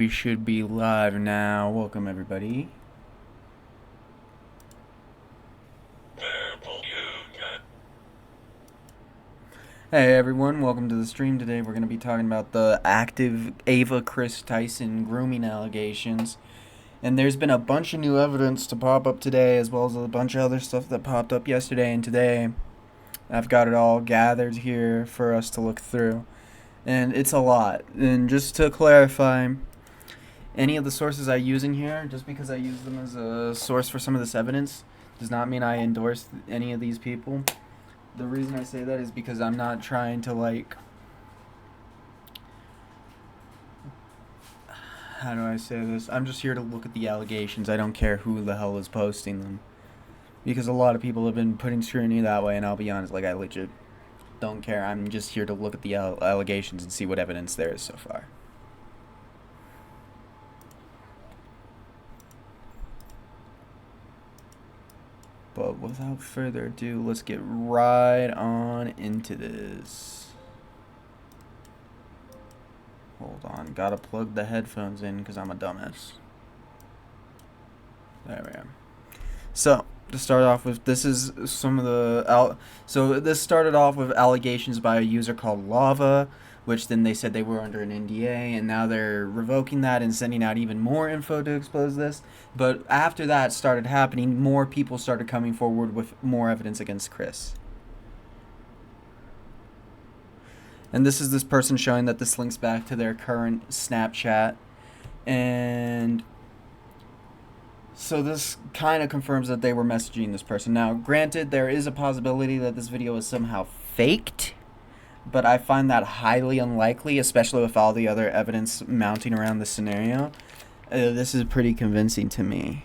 We should be live now. Welcome, everybody. Hey, everyone. Welcome to the stream. Today, we're going to be talking about the active Ava Kris Tyson grooming allegations. And there's been a bunch of new evidence to pop up today, as well as a bunch of other stuff that popped up yesterday and today. I've got it all gathered here for us to look through. And it's a lot. And just to clarify, any of the sources I use in here, just because I use them as a source for some of this evidence, does not mean I endorse any of these people. The reason I say that is because I'm not trying to, how do I say this? I'm just here to look at the allegations. I don't care who the hell is posting them. Because a lot of people have been putting scrutiny that way, and I'll be honest, I legit don't care. I'm just here to look at the allegations and see what evidence there is so far. But without further ado, let's get right on into this. Hold on, gotta plug the headphones in because I'm a dumbass. There we go. So, to start off with, this is some of the... So, this started off with allegations by a user called Lava, which then they said they were under an NDA, and now they're revoking that and sending out even more info to expose this. But after that started happening, more people started coming forward with more evidence against Kris. And this is this person showing that this links back to their current Snapchat. And so this kind of confirms that they were messaging this person. Now, granted, there is a possibility that this video is somehow faked, but I find that highly unlikely, especially with all the other evidence mounting around the scenario. This is pretty convincing to me.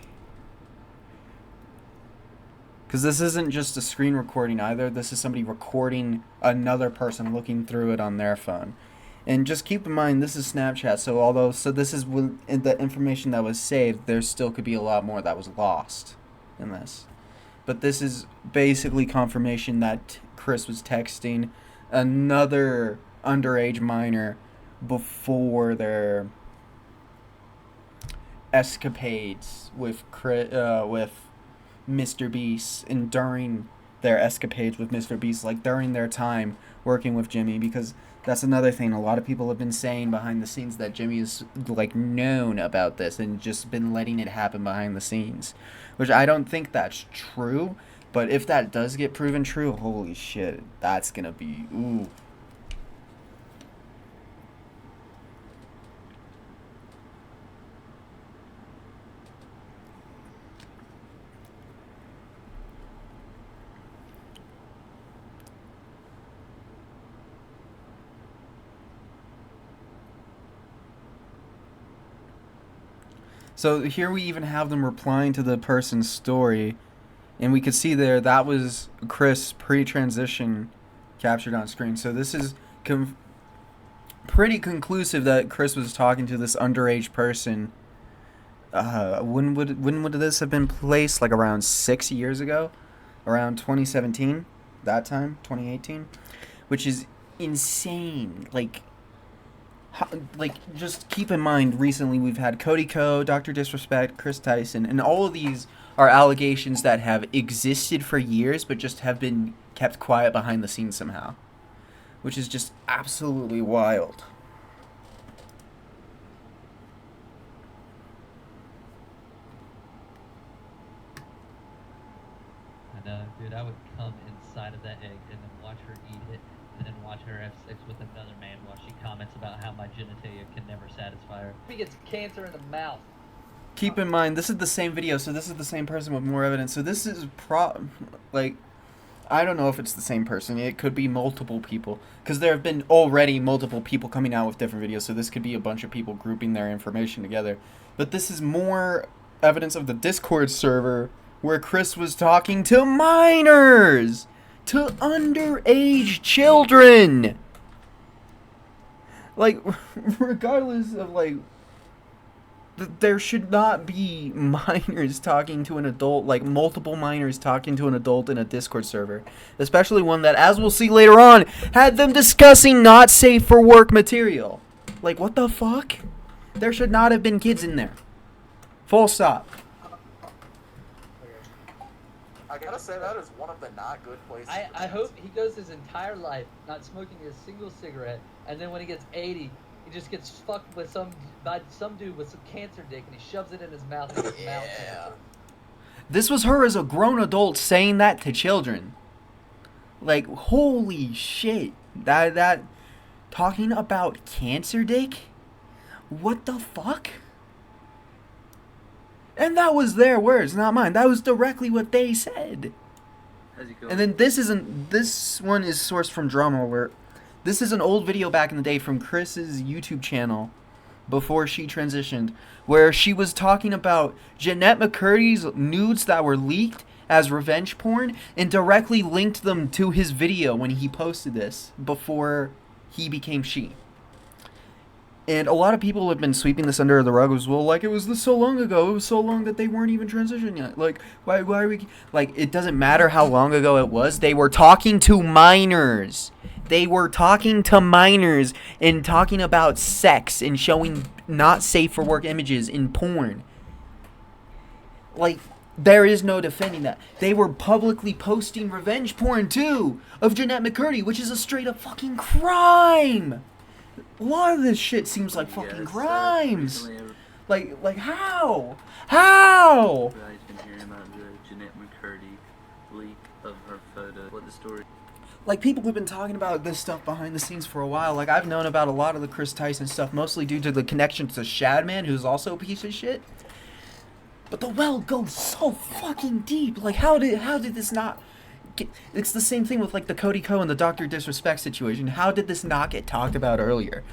Because this isn't just a screen recording either. This is somebody recording another person looking through it on their phone. And just keep in mind, this is Snapchat, so this is the information that was saved, there still could be a lot more that was lost in this. But this is basically confirmation that Kris was texting another underage minor before their escapades with Mr. Beast, and during their escapades with Mr. Beast, during their time working with Jimmy, because that's another thing a lot of people have been saying behind the scenes, that Jimmy is known about this and just been letting it happen behind the scenes, which I don't think that's true. But if that does get proven true, holy shit, that's gonna be ooh. So here we even have them replying to the person's story, and we could see there that was Kris pre-transition captured on screen. So this is pretty conclusive that Kris was talking to this underage person. When would this have been placed? Around 6 years ago, around 2017, that time, 2018, which is insane. Just keep in mind, recently we've had Cody Co, Dr. Disrespect, Kris Tyson, and all of these are allegations that have existed for years but just have been kept quiet behind the scenes somehow, which is just absolutely wild. I know, dude, I would come inside of that egg and then watch her eat it, and then watch her have sex with another man while she comments about how my genitalia can never satisfy her. He gets cancer in the mouth. Keep in mind, this is the same video, so this is the same person with more evidence. So this is I don't know if it's the same person. It could be multiple people, because there have been already multiple people coming out with different videos, so this could be a bunch of people grouping their information together. But this is more evidence of the Discord server where Kris was talking to minors, to underage children. Regardless of, there should not be minors talking to an adult, multiple minors talking to an adult in a Discord server. Especially one that, as we'll see later on, had them discussing not safe for work material. What the fuck? There should not have been kids in there. Full stop. I gotta say that is one of the not good places. I hope he goes his entire life not smoking a single cigarette, and then when he gets 80, he just gets fucked with some dude with some cancer dick, and he shoves it in his mouth and gets mouth cancer. This was her as a grown adult saying that to children. Like, holy shit. That talking about cancer dick? What the fuck? And that was their words, not mine. That was directly what they said. And then this one is sourced from Drama Alert. This is an old video back in the day from Chris's YouTube channel before she transitioned, where she was talking about Jeanette McCurdy's nudes that were leaked as revenge porn and directly linked them to his video when he posted this before he became she. And a lot of people have been sweeping this under the rug as well, like, it was this so long ago, it was so long that they weren't even transitioned yet. Like, why are we... Like, it doesn't matter how long ago it was, they were talking to minors. They were talking to minors and talking about sex and showing not safe for work images in porn. Like, there is no defending that. They were publicly posting revenge porn, too, of Jeanette McCurdy, which is a straight up fucking crime. A lot of this shit seems like fucking crimes. Like how? How? Everybody's been hearing about the Jeanette McCurdy leak of her photo. What the story? Like, people have been talking about this stuff behind the scenes for a while. Like, I've known about a lot of the Kris Tyson stuff, mostly due to the connection to Shadman, who's also a piece of shit. But the well goes so fucking deep. Like, how did this not... It's the same thing with, like, the Cody Ko and the Dr. Disrespect situation. How did this not get talked about earlier?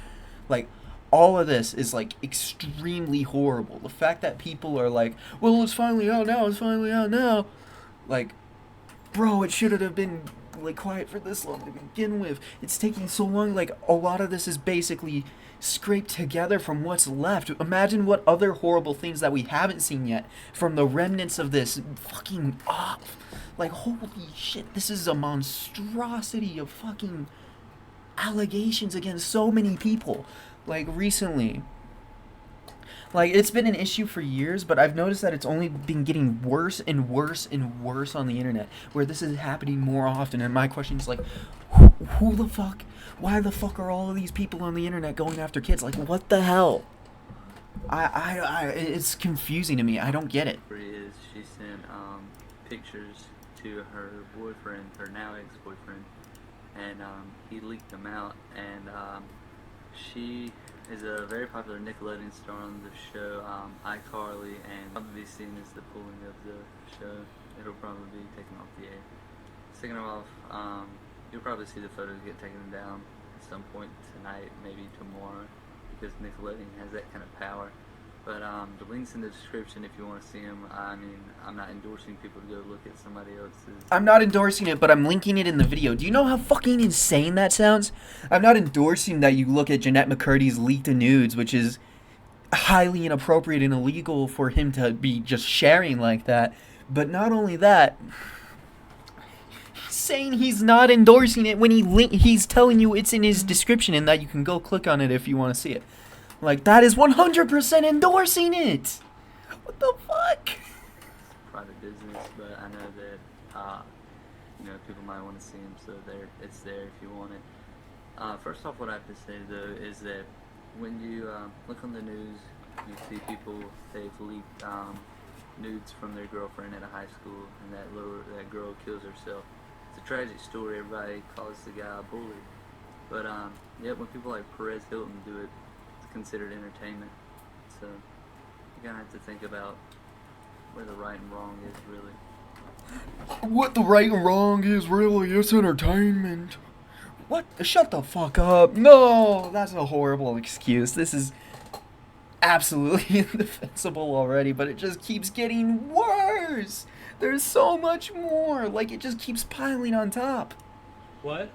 Like, all of this is, like, extremely horrible. The fact that people are like, well, it's finally out now. Like, bro, it should have been, like, quiet for this long to begin with. It's taking so long. Like, a lot of this is basically scraped together from what's left. Imagine what other horrible things that we haven't seen yet from the remnants of this fucking like, holy shit, this is a monstrosity of fucking allegations against so many people. Like, recently. Like, it's been an issue for years, but I've noticed that it's only been getting worse and worse and worse on the internet, where this is happening more often. And my question is, like, who the fuck? Why the fuck are all of these people on the internet going after kids? Like, what the hell? It's confusing to me. I don't get it. She sent pictures to her boyfriend, her now ex-boyfriend, and he leaked them out. And she is a very popular Nickelodeon star on the show iCarly, and probably seen as the pulling of the show. It'll probably be taken off the air. Taking them off, you'll probably see the photos get taken down at some point tonight, maybe tomorrow, because Nickelodeon has that kind of power. But the link's in the description if you want to see them. I mean, I'm not endorsing people to go look at somebody else's. I'm not endorsing it, but I'm linking it in the video. Do you know how fucking insane that sounds? I'm not endorsing that you look at Jeanette McCurdy's leaked nudes, which is highly inappropriate and illegal for him to be just sharing like that. But not only that, he's saying he's not endorsing it when he's telling you it's in his description and that you can go click on it if you want to see it. Like, that is 100% endorsing it! What the fuck? Private business, but I know that, people might want to see them, so it's there if you want it. First off, what I have to say, though, is that when you look on the news, you see people, they've leaked nudes from their girlfriend at a high school, and that girl kills herself. It's a tragic story. Everybody calls the guy a bully. But, when people like Perez Hilton do it, considered entertainment, so you gotta have to think about where the right and wrong is, really. What the right and wrong is, really? It's entertainment. What? Shut the fuck up. No, that's a horrible excuse. This is absolutely indefensible already, but it just keeps getting worse. There's so much more. Like, it just keeps piling on top. What?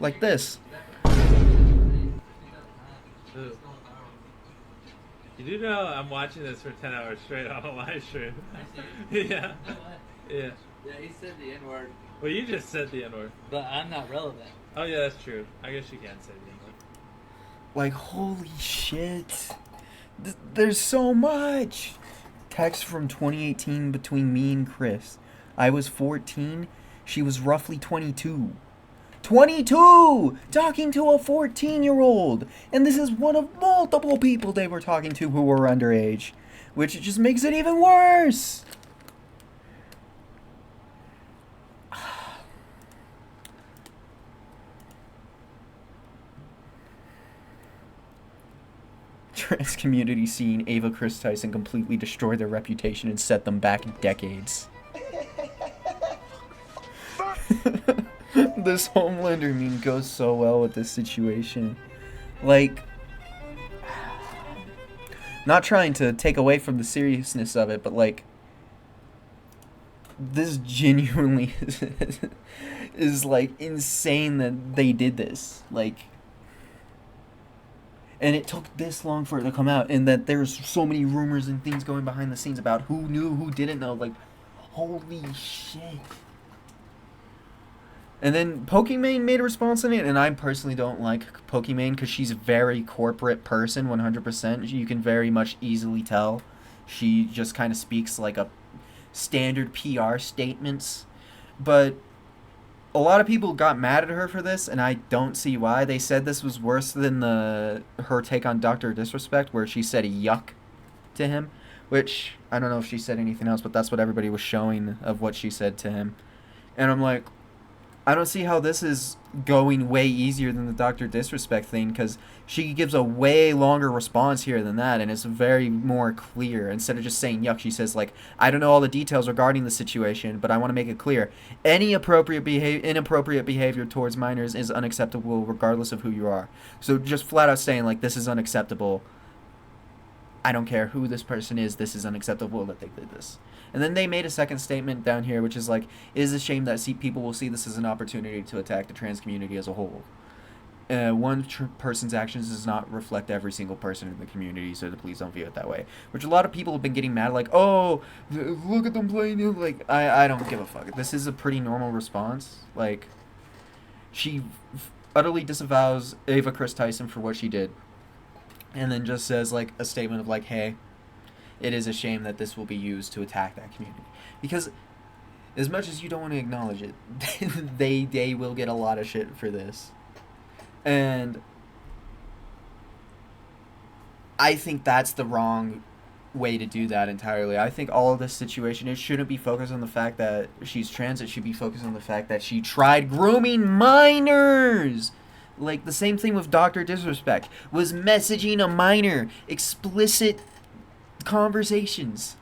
Like this. Ooh. You do know I'm watching this for 10 hours straight on a live stream. Yeah. Yeah. Yeah, he said the N-word. Well, you just said the N-word. But I'm not relevant. Oh, yeah, that's true. I guess you can say the N-word. Like, holy shit. There's so much. Text from 2018 between me and Chris. I was 14. She was roughly 22. 22! Talking to a 14-year-old! And this is one of multiple people they were talking to who were underage. Which just makes it even worse! Trans community seeing Ava Kris Tyson completely destroy their reputation and set them back decades. This Homelander meme goes so well with this situation. Like, not trying to take away from the seriousness of it, but like, this genuinely is like insane that they did this. Like, and it took this long for it to come out, and that there's so many rumors and things going behind the scenes about who knew, who didn't know. Like, holy shit. And then Pokimane made a response on it, and I personally don't like Pokimane because she's a very corporate person, 100%. You can very much easily tell. She just kind of speaks like a standard PR statements. But a lot of people got mad at her for this, and I don't see why. They said this was worse than her take on Dr. Disrespect, where she said yuck to him, which I don't know if she said anything else, but that's what everybody was showing of what she said to him. And I'm like, I don't see how this is going way easier than the Dr. Disrespect thing, because she gives a way longer response here than that, and it's very more clear. Instead of just saying yuck, she says, like, I don't know all the details regarding the situation, but I want to make it clear. Any inappropriate behavior towards minors is unacceptable regardless of who you are. So just flat out saying, like, this is unacceptable. I don't care who this person is, this is unacceptable that they did this. And then they made a second statement down here, which is like, it is a shame that people will see this as an opportunity to attack the trans community as a whole. One person's actions does not reflect every single person in the community, so please don't view it that way. Which a lot of people have been getting mad, like, oh, look at them playing it. Like, I don't give a fuck. This is a pretty normal response. Like, she utterly disavows Ava Kris Tyson for what she did. And then just says, like, a statement of, like, hey, it is a shame that this will be used to attack that community. Because as much as you don't want to acknowledge it, they will get a lot of shit for this. And I think that's the wrong way to do that entirely. I think all of this situation, it shouldn't be focused on the fact that she's trans. It should be focused on the fact that she tried grooming minors. Like, the same thing with Dr. Disrespect. Was messaging a minor. Explicit conversations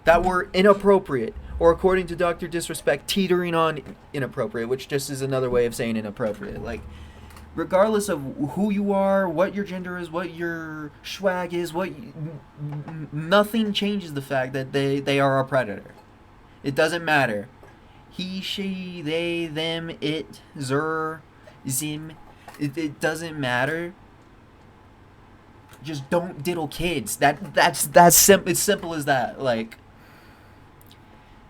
that were inappropriate. Or according to Dr. Disrespect, teetering on inappropriate. Which just is another way of saying inappropriate. Like, regardless of who you are, what your gender is, what your swag is, nothing changes the fact that they are a predator. It doesn't matter. He, she, they, them, it, zer, zim. It doesn't matter. Just don't diddle kids. That's simple. It's simple as that. Like,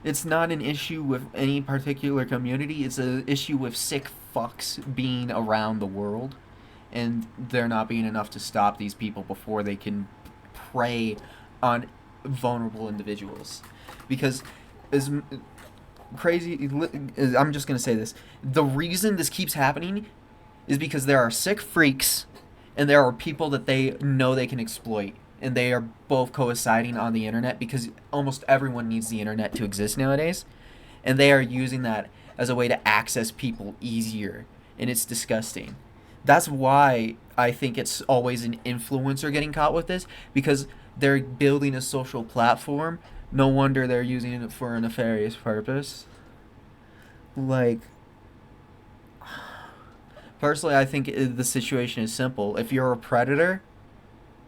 it's not an issue with any particular community. It's an issue with sick fucks being around the world, and there not being enough to stop these people before they can prey on vulnerable individuals. Because as crazy, I'm just gonna say this: the reason this keeps happening is because there are sick freaks and there are people that they know they can exploit, and they are both coinciding on the internet because almost everyone needs the internet to exist nowadays, and they are using that as a way to access people easier, and it's disgusting. That's why I think it's always an influencer getting caught with this, because they're building a social platform. No wonder they're using it for a nefarious purpose. Like, personally, I think the situation is simple. If you're a predator,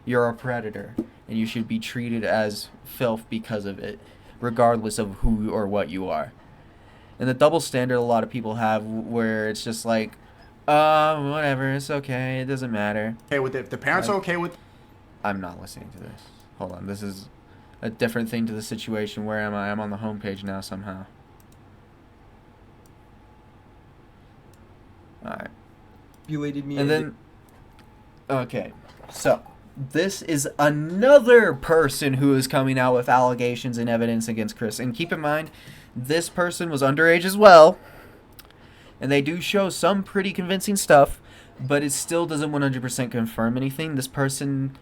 you're a predator, and you should be treated as filth because of it, regardless of who or what you are. And the double standard a lot of people have, where it's just like, whatever, it's okay, it doesn't matter. Okay with it. The parents are okay with. I'm not listening to this. Hold on, this is a different thing to the situation. Where am I? I'm on the homepage now somehow. Alright. Manipulated me. And then, okay, so this is another person who is coming out with allegations and evidence against Kris. And keep in mind, this person was underage as well. And they do show some pretty convincing stuff, but it still doesn't 100% confirm anything. This person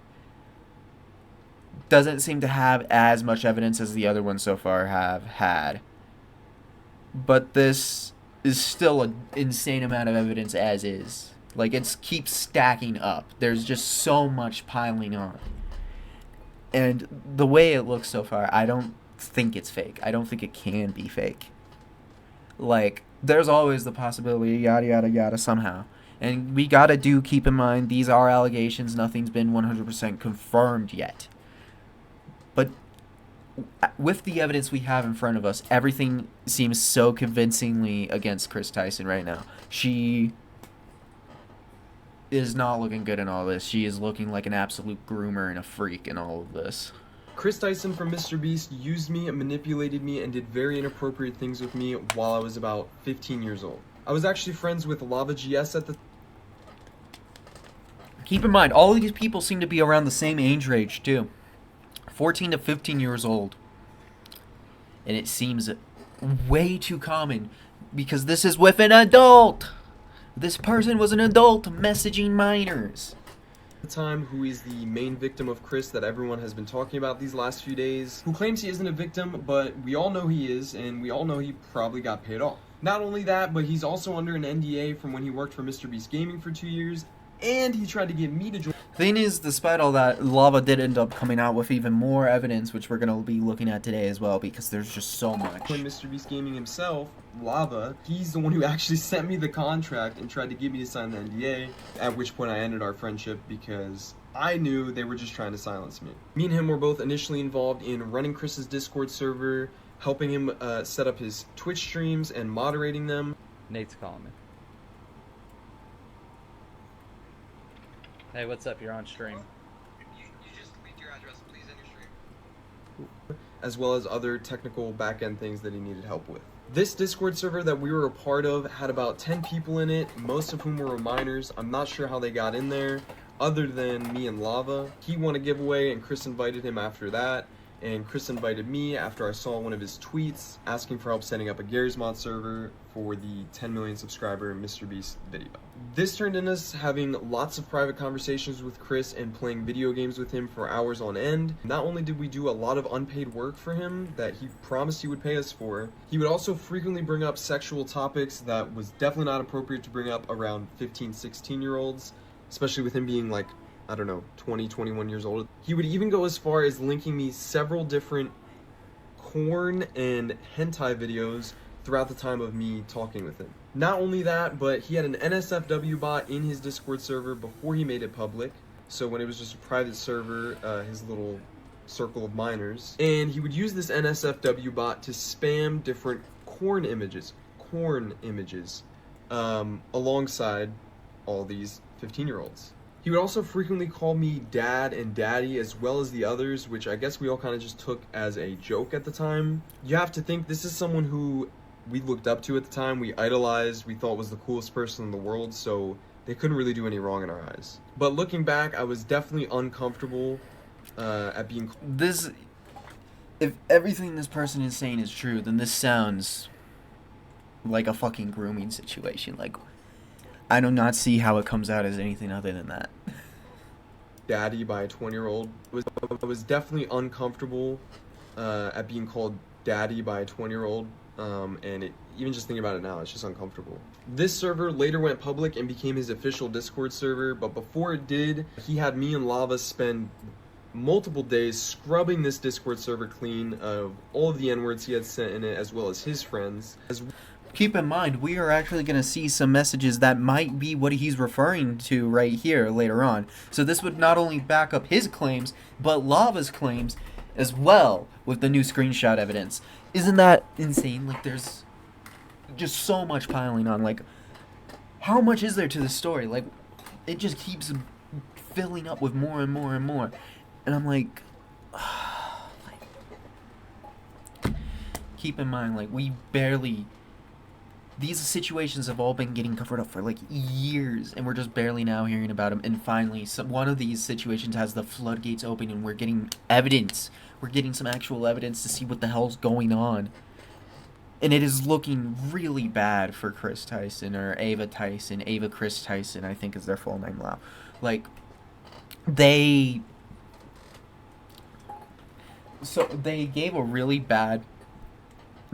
doesn't seem to have as much evidence as the other ones so far have had. But this is still an insane amount of evidence as is. Like, it keeps stacking up. There's just so much piling on. And the way it looks so far, I don't think it's fake. I don't think it can be fake. Like, there's always the possibility, yada, yada, yada, somehow. And we gotta keep in mind, these are allegations. Nothing's been 100% confirmed yet. But with the evidence we have in front of us, everything seems so convincingly against Kris Tyson right now. She is not looking good in all this. She is looking like an absolute groomer and a freak in all of this. Kris Tyson from MrBeast used me, manipulated me, and did very inappropriate things with me while I was about 15 years old. I was actually friends with Lava GS at the Keep in mind, all of these people seem to be around the same age range, too. 14 to 15 years old. And it seems way too common because this is with an adult. This person was an adult messaging minors. time, who is the main victim of Kris that everyone has been talking about these last few days, who claims he isn't a victim, but we all know he is, and we all know he probably got paid off. Not only that, but he's also under an NDA from when he worked for MrBeast Gaming for 2 years, and he tried to get me to join. Thing is, despite all that, Lava did end up coming out with even more evidence, which we're going to be looking at today as well, because there's just so much. When MrBeast Gaming himself, Lava, he's the one who actually sent me the contract and tried to get me to sign the NDA, at which point I ended our friendship because I knew they were just trying to silence me. Me and him were both initially involved in running Kris's Discord server, helping him set up his Twitch streams and moderating them. Nate's calling me. Hey, what's up? You're on stream. You just leave your address, please, in your stream. As well as other technical back-end things that he needed help with. This Discord server that we were a part of had about 10 people in it, most of whom were minors. I'm not sure how they got in there, other than me and Lava. He won a giveaway and Kris invited him after that, and Kris invited me after I saw one of his tweets asking for help setting up a Garry's Mod server for the 10 million subscriber MrBeast video. This turned into us having lots of private conversations with Kris and playing video games with him for hours on end. Not only did we do a lot of unpaid work for him that he promised he would pay us for, he would also frequently bring up sexual topics that was definitely not appropriate to bring up around 15, 16-year-olds, especially with him being like, I don't know, 20, 21 years old. He would even go as far as linking me several different porn and hentai videos throughout the time of me talking with him. Not only that, but he had an NSFW bot in his Discord server before he made it public. So when it was just a private server, his little circle of minors. And he would use this NSFW bot to spam different corn images, alongside all these 15-year-olds. He would also frequently call me dad and daddy, as well as the others, which I guess we all kind of just took as a joke at the time. You have to think this is someone who we looked up to at the time, we idolized, we thought was the coolest person in the world, so they couldn't really do any wrong in our eyes. But looking back, I was definitely uncomfortable at being... If everything this person is saying is true, then this sounds like a fucking grooming situation. Like, I do not see how it comes out as anything other than that. Daddy by a 20-year-old. I was definitely uncomfortable at being called daddy by a 20-year-old. And even just thinking about it now, it's just uncomfortable. This server later went public and became his official Discord server, but before it did, he had me and Lava spend multiple days scrubbing this Discord server clean of all of the N-words he had sent in it, as well as his friends. Keep in mind, we are actually going to see some messages that might be what he's referring to right here later on. So this would not only back up his claims, but Lava's claims as well with the new screenshot evidence. Isn't that insane? Like, there's just so much piling on. Like, how much is there to this story? Like, it just keeps filling up with more and more and more. And I'm like, keep in mind, like, we barely these situations have all been getting covered up for like years, and we're just barely now hearing about them. And finally, one of these situations has the floodgates open, and we're getting evidence. We're getting some actual evidence to see what the hell's going on. And it is looking really bad for Kris Tyson, or Ava Tyson. Ava Kris Tyson, I think is their full name now. Like, they gave a really bad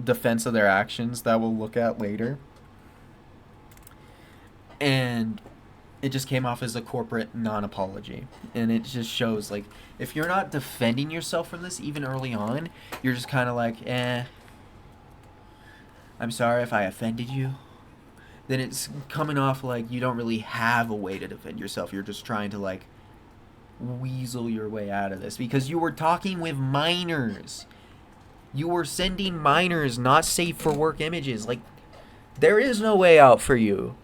defense of their actions that we'll look at later. And it just came off as a corporate non-apology. And it just shows, like, if you're not defending yourself from this even early on, you're just kind of like, I'm sorry if I offended you. Then it's coming off like you don't really have a way to defend yourself. You're just trying to, like, weasel your way out of this. Because you were talking with minors. You were sending minors not safe for work images. Like, there is no way out for you.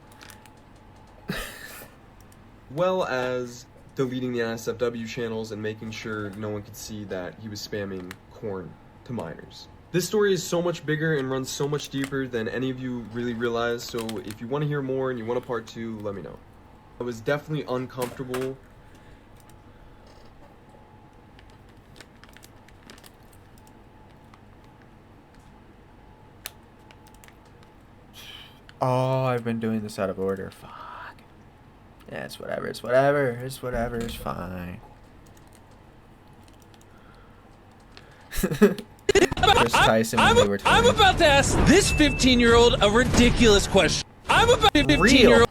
Well as deleting the NSFW channels and making sure no one could see that he was spamming corn to minors. This story is so much bigger and runs so much deeper than any of you really realize, so if you want to hear more and you want a part 2, let me know. I was definitely uncomfortable. Oh, I've been doing this out of order. Fuck. Yeah, it's whatever. It's whatever. It's whatever. It's fine. Kris Tyson when they were 20. I'm about to ask this 15-year-old a ridiculous question. I'm about 15-year-old.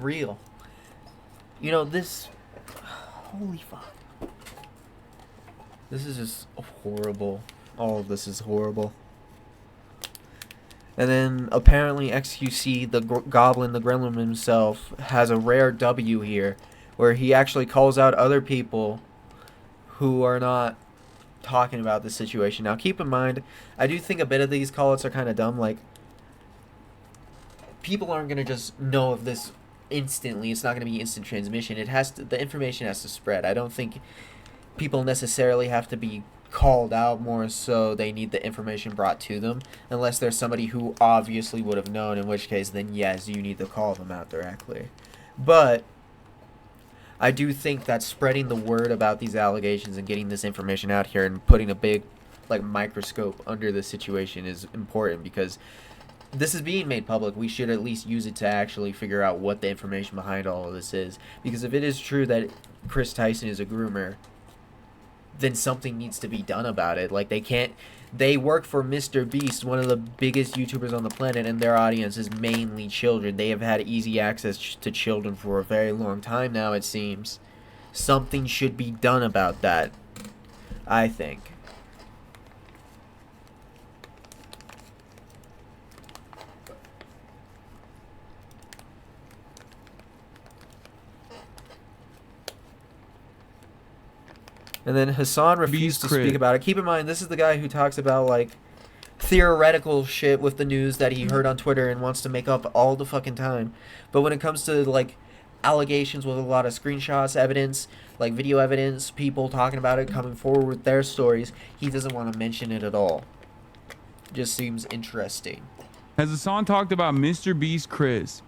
Real. You know, this... Holy fuck. This is just horrible. All of this is horrible. And then, apparently, XQC, the Goblin, the Gremlin himself, has a rare W here, where he actually calls out other people who are not talking about the situation. Now, keep in mind, I do think a bit of these call-outs are kind of dumb. Like, people aren't going to just know of this instantly. It's not going to be instant transmission. It has to, the information has to spread. I don't think people necessarily have to be called out, more so they need the information brought to them, unless there's somebody who obviously would have known, in which case then yes, you need to call them out directly. But I do think that spreading the word about these allegations and getting this information out here and putting a big, like, microscope under the situation is important, because this is being made public. We should at least use it to actually figure out what the information behind all of this is, because if it is true that Kris Tyson is a groomer, then something needs to be done about it. Like, they work for Mr. Beast, one of the biggest YouTubers on the planet, and their audience is mainly children. They have had easy access to children for a very long time now, it seems. Something should be done about that, I think. And then Hassan refused to speak about it. Keep in mind, this is the guy who talks about, like, theoretical shit with the news that he heard on Twitter and wants to make up all the fucking time. But when it comes to, like, allegations with a lot of screenshots, evidence, like video evidence, people talking about it, coming forward with their stories, he doesn't want to mention it at all. Just seems interesting. Has Hassan talked about Mr. Beast Chris?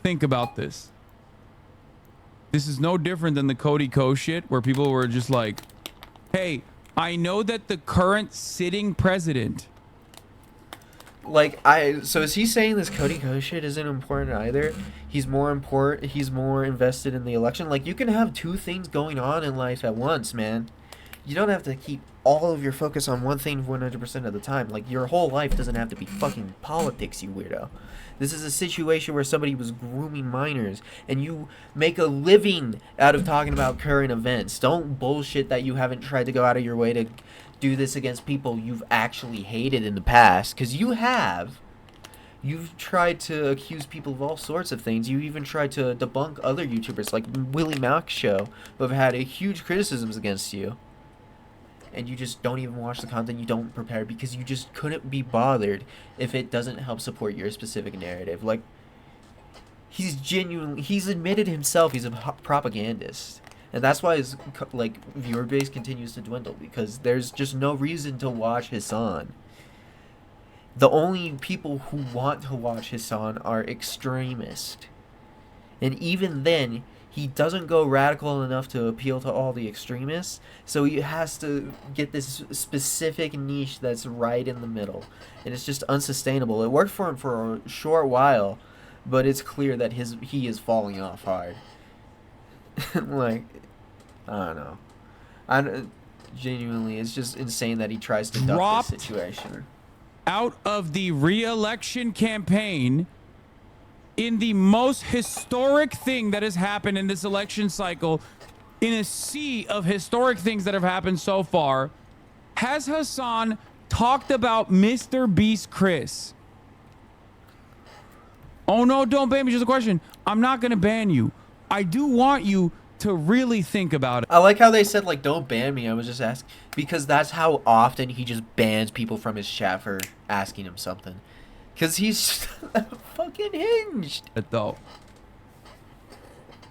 Think about this. This is no different than the Cody Ko shit, where people were just like, hey, I know that the current sitting president. Like, so is he saying this Cody Ko shit isn't important either? He's more invested in the election? Like, you can have two things going on in life at once, man. You don't have to keep all of your focus on one thing 100% of the time. Like, your whole life doesn't have to be fucking politics, you weirdo. This is a situation where somebody was grooming minors, and you make a living out of talking about current events. Don't bullshit that you haven't tried to go out of your way to do this against people you've actually hated in the past, because you have. You've tried to accuse people of all sorts of things. You even tried to debunk other YouTubers, like Willie Mack's show, who have had a huge criticisms against you. And you just don't even watch the content, you don't prepare, because you just couldn't be bothered if it doesn't help support your specific narrative. Like, he's admitted himself he's a propagandist. And that's why his, like, viewer base continues to dwindle, because there's just no reason to watch Hassan. the only people who want to watch Hassan are extremists. And even then, he doesn't go radical enough to appeal to all the extremists, so he has to get this specific niche that's right in the middle. And it's just unsustainable. It worked for him for a short while, but it's clear that he is falling off hard. Like, I don't know. Genuinely, it's just insane that he tries to duck this situation. Out of the re-election campaign in the most historic thing that has happened in this election cycle, in a sea of historic things that have happened so far, has Hassan talked about Mr. Beast Chris? Oh no, don't ban me. Just a question. I'm not going to ban you. I do want you to really think about it. I like how they said, like, don't ban me. I was just asking, because that's how often he just bans people from his chat for asking him something. Because he's fucking hinged. Though,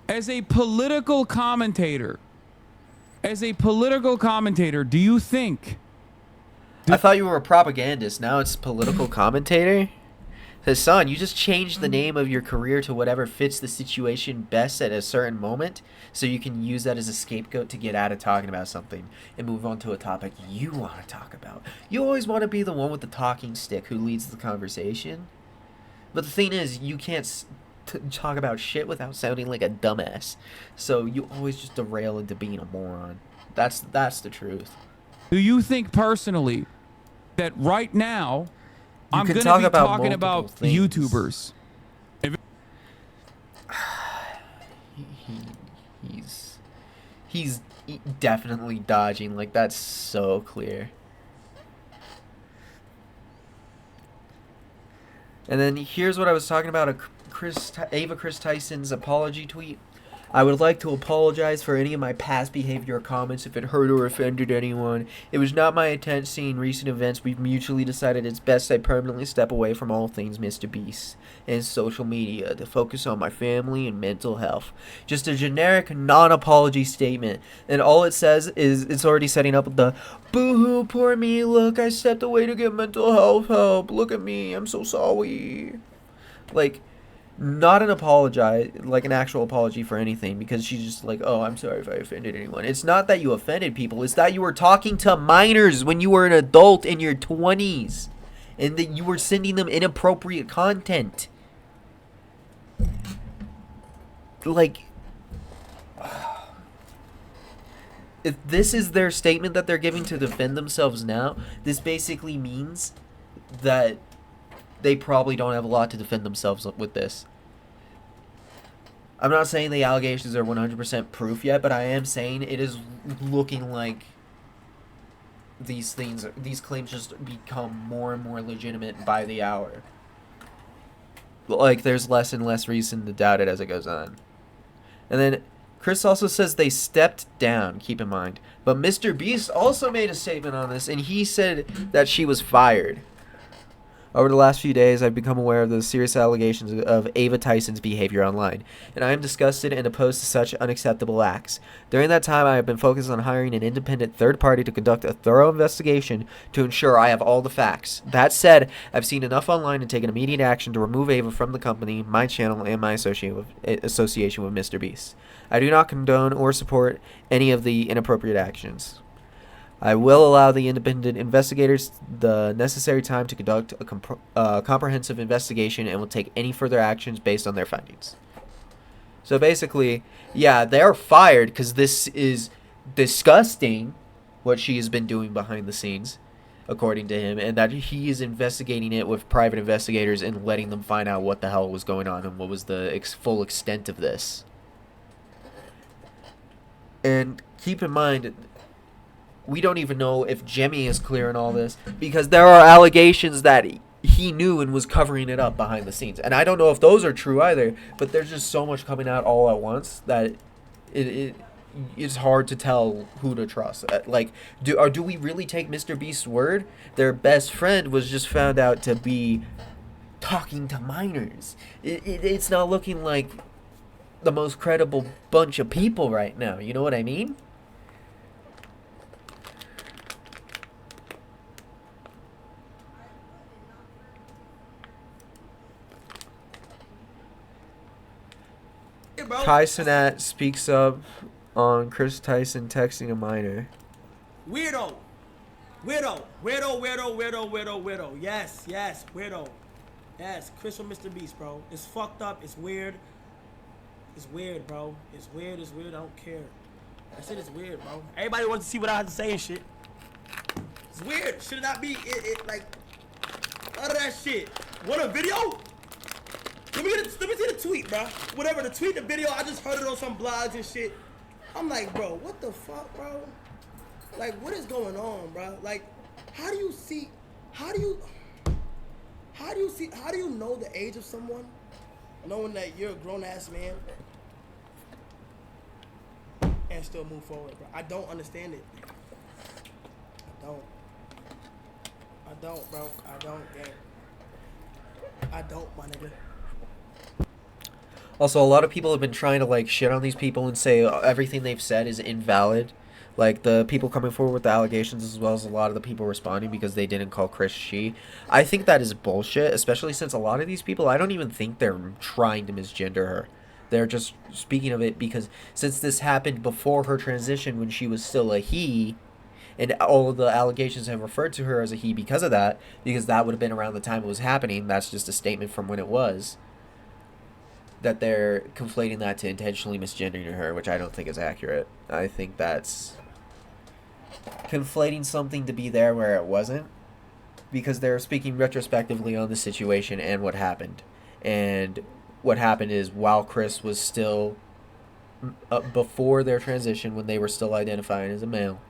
as a political commentator, do you think... I thought you were a propagandist. Now it's political commentator? Hassan, you just changed the name of your career to whatever fits the situation best at a certain moment, so you can use that as a scapegoat to get out of talking about something and move on to a topic you want to talk about. You always want to be the one with the talking stick who leads the conversation. But the thing is, you can't talk about shit without sounding like a dumbass. So you always just derail into being a moron. That's the truth. Do you think personally that right now... I'm going to be talking about things. YouTubers. He's definitely dodging. Like, that's so clear. And then here's what I was talking about, Ava Kris Tyson's apology tweet. I would like to apologize for any of my past behavior or comments if it hurt or offended anyone. It was not my intent. Seeing recent events, we've mutually decided it's best I permanently step away from all things Mr. Beast and social media to focus on my family and mental health. Just a generic non-apology statement. And all it says is it's already setting up the boo-hoo, poor me, look, I stepped away to get mental health help. Look at me, I'm so sorry. Like... not an like an actual apology for anything, because she's just like, oh, I'm sorry if I offended anyone. It's not that you offended people. It's that you were talking to minors when you were an adult in your 20s. And that you were sending them inappropriate content. Like, if this is their statement that they're giving to defend themselves now, this basically means that they probably don't have a lot to defend themselves with this. I'm not saying the allegations are 100% proof yet, but I am saying it is looking like these claims just become more and more legitimate by the hour. Like, there's less and less reason to doubt it as it goes on. And then Chris also says they stepped down, keep in mind. But Mr. Beast also made a statement on this, and he said that she was fired. Over the last few days, I've become aware of the serious allegations of Ava Tyson's behavior online, and I am disgusted and opposed to such unacceptable acts. During that time, I have been focused on hiring an independent third party to conduct a thorough investigation to ensure I have all the facts. That said, I've seen enough online and taken immediate action to remove Ava from the company, my channel, and my association with Mr. Beast. I do not condone or support any of the inappropriate actions. I will allow the independent investigators the necessary time to conduct a comprehensive investigation and will take any further actions based on their findings. So basically, yeah, they're fired because this is disgusting, what she has been doing behind the scenes, according to him, and that he is investigating it with private investigators and letting them find out what the hell was going on and what was the full extent of this. And keep in mind, we don't even know if Jimmy is clear in all this, because there are allegations that he knew and was covering it up behind the scenes. And I don't know if those are true either, but there's just so much coming out all at once that it's hard to tell who to trust. Like, do we really take Mr. Beast's word? Their best friend was just found out to be talking to minors. It's not looking like the most credible bunch of people right now. You know what I mean? bro. Tysonette speaks up on Kris Tyson texting a minor. Weirdo. Yes, weirdo. Yes, Chris from Mr. Beast, bro. It's fucked up. It's weird. It's weird, bro. It's weird. I don't care. That shit is weird, bro. Everybody wants to see what I have to say and shit. It's weird. Should it not be like none of that shit? Want a video? Let me see the tweet, bro. Whatever, the tweet, the video, I just heard it on some blogs and shit. I'm like, bro, what the fuck, bro? Like, what is going on, bro? Like, how do you know the age of someone, knowing that you're a grown-ass man, and still move forward, bro? I don't understand it. I don't, bro. I don't, gang. I don't, my nigga. Also, a lot of people have been trying to like shit on these people and say everything they've said is invalid. Like the people coming forward with the allegations, as well as a lot of the people responding because they didn't call Chris she. I think that is bullshit, especially since a lot of these people, I don't even think they're trying to misgender her. They're just speaking of it because since this happened before her transition when she was still a he, and all of the allegations have referred to her as a he because of that, because that would have been around the time it was happening. That's just a statement from when it was. That they're conflating that to intentionally misgendering her, which I don't think is accurate. I think that's conflating something to be there where it wasn't, because they're speaking retrospectively on the situation and what happened. And what happened is while Chris was still before their transition, when they were still identifying as a male,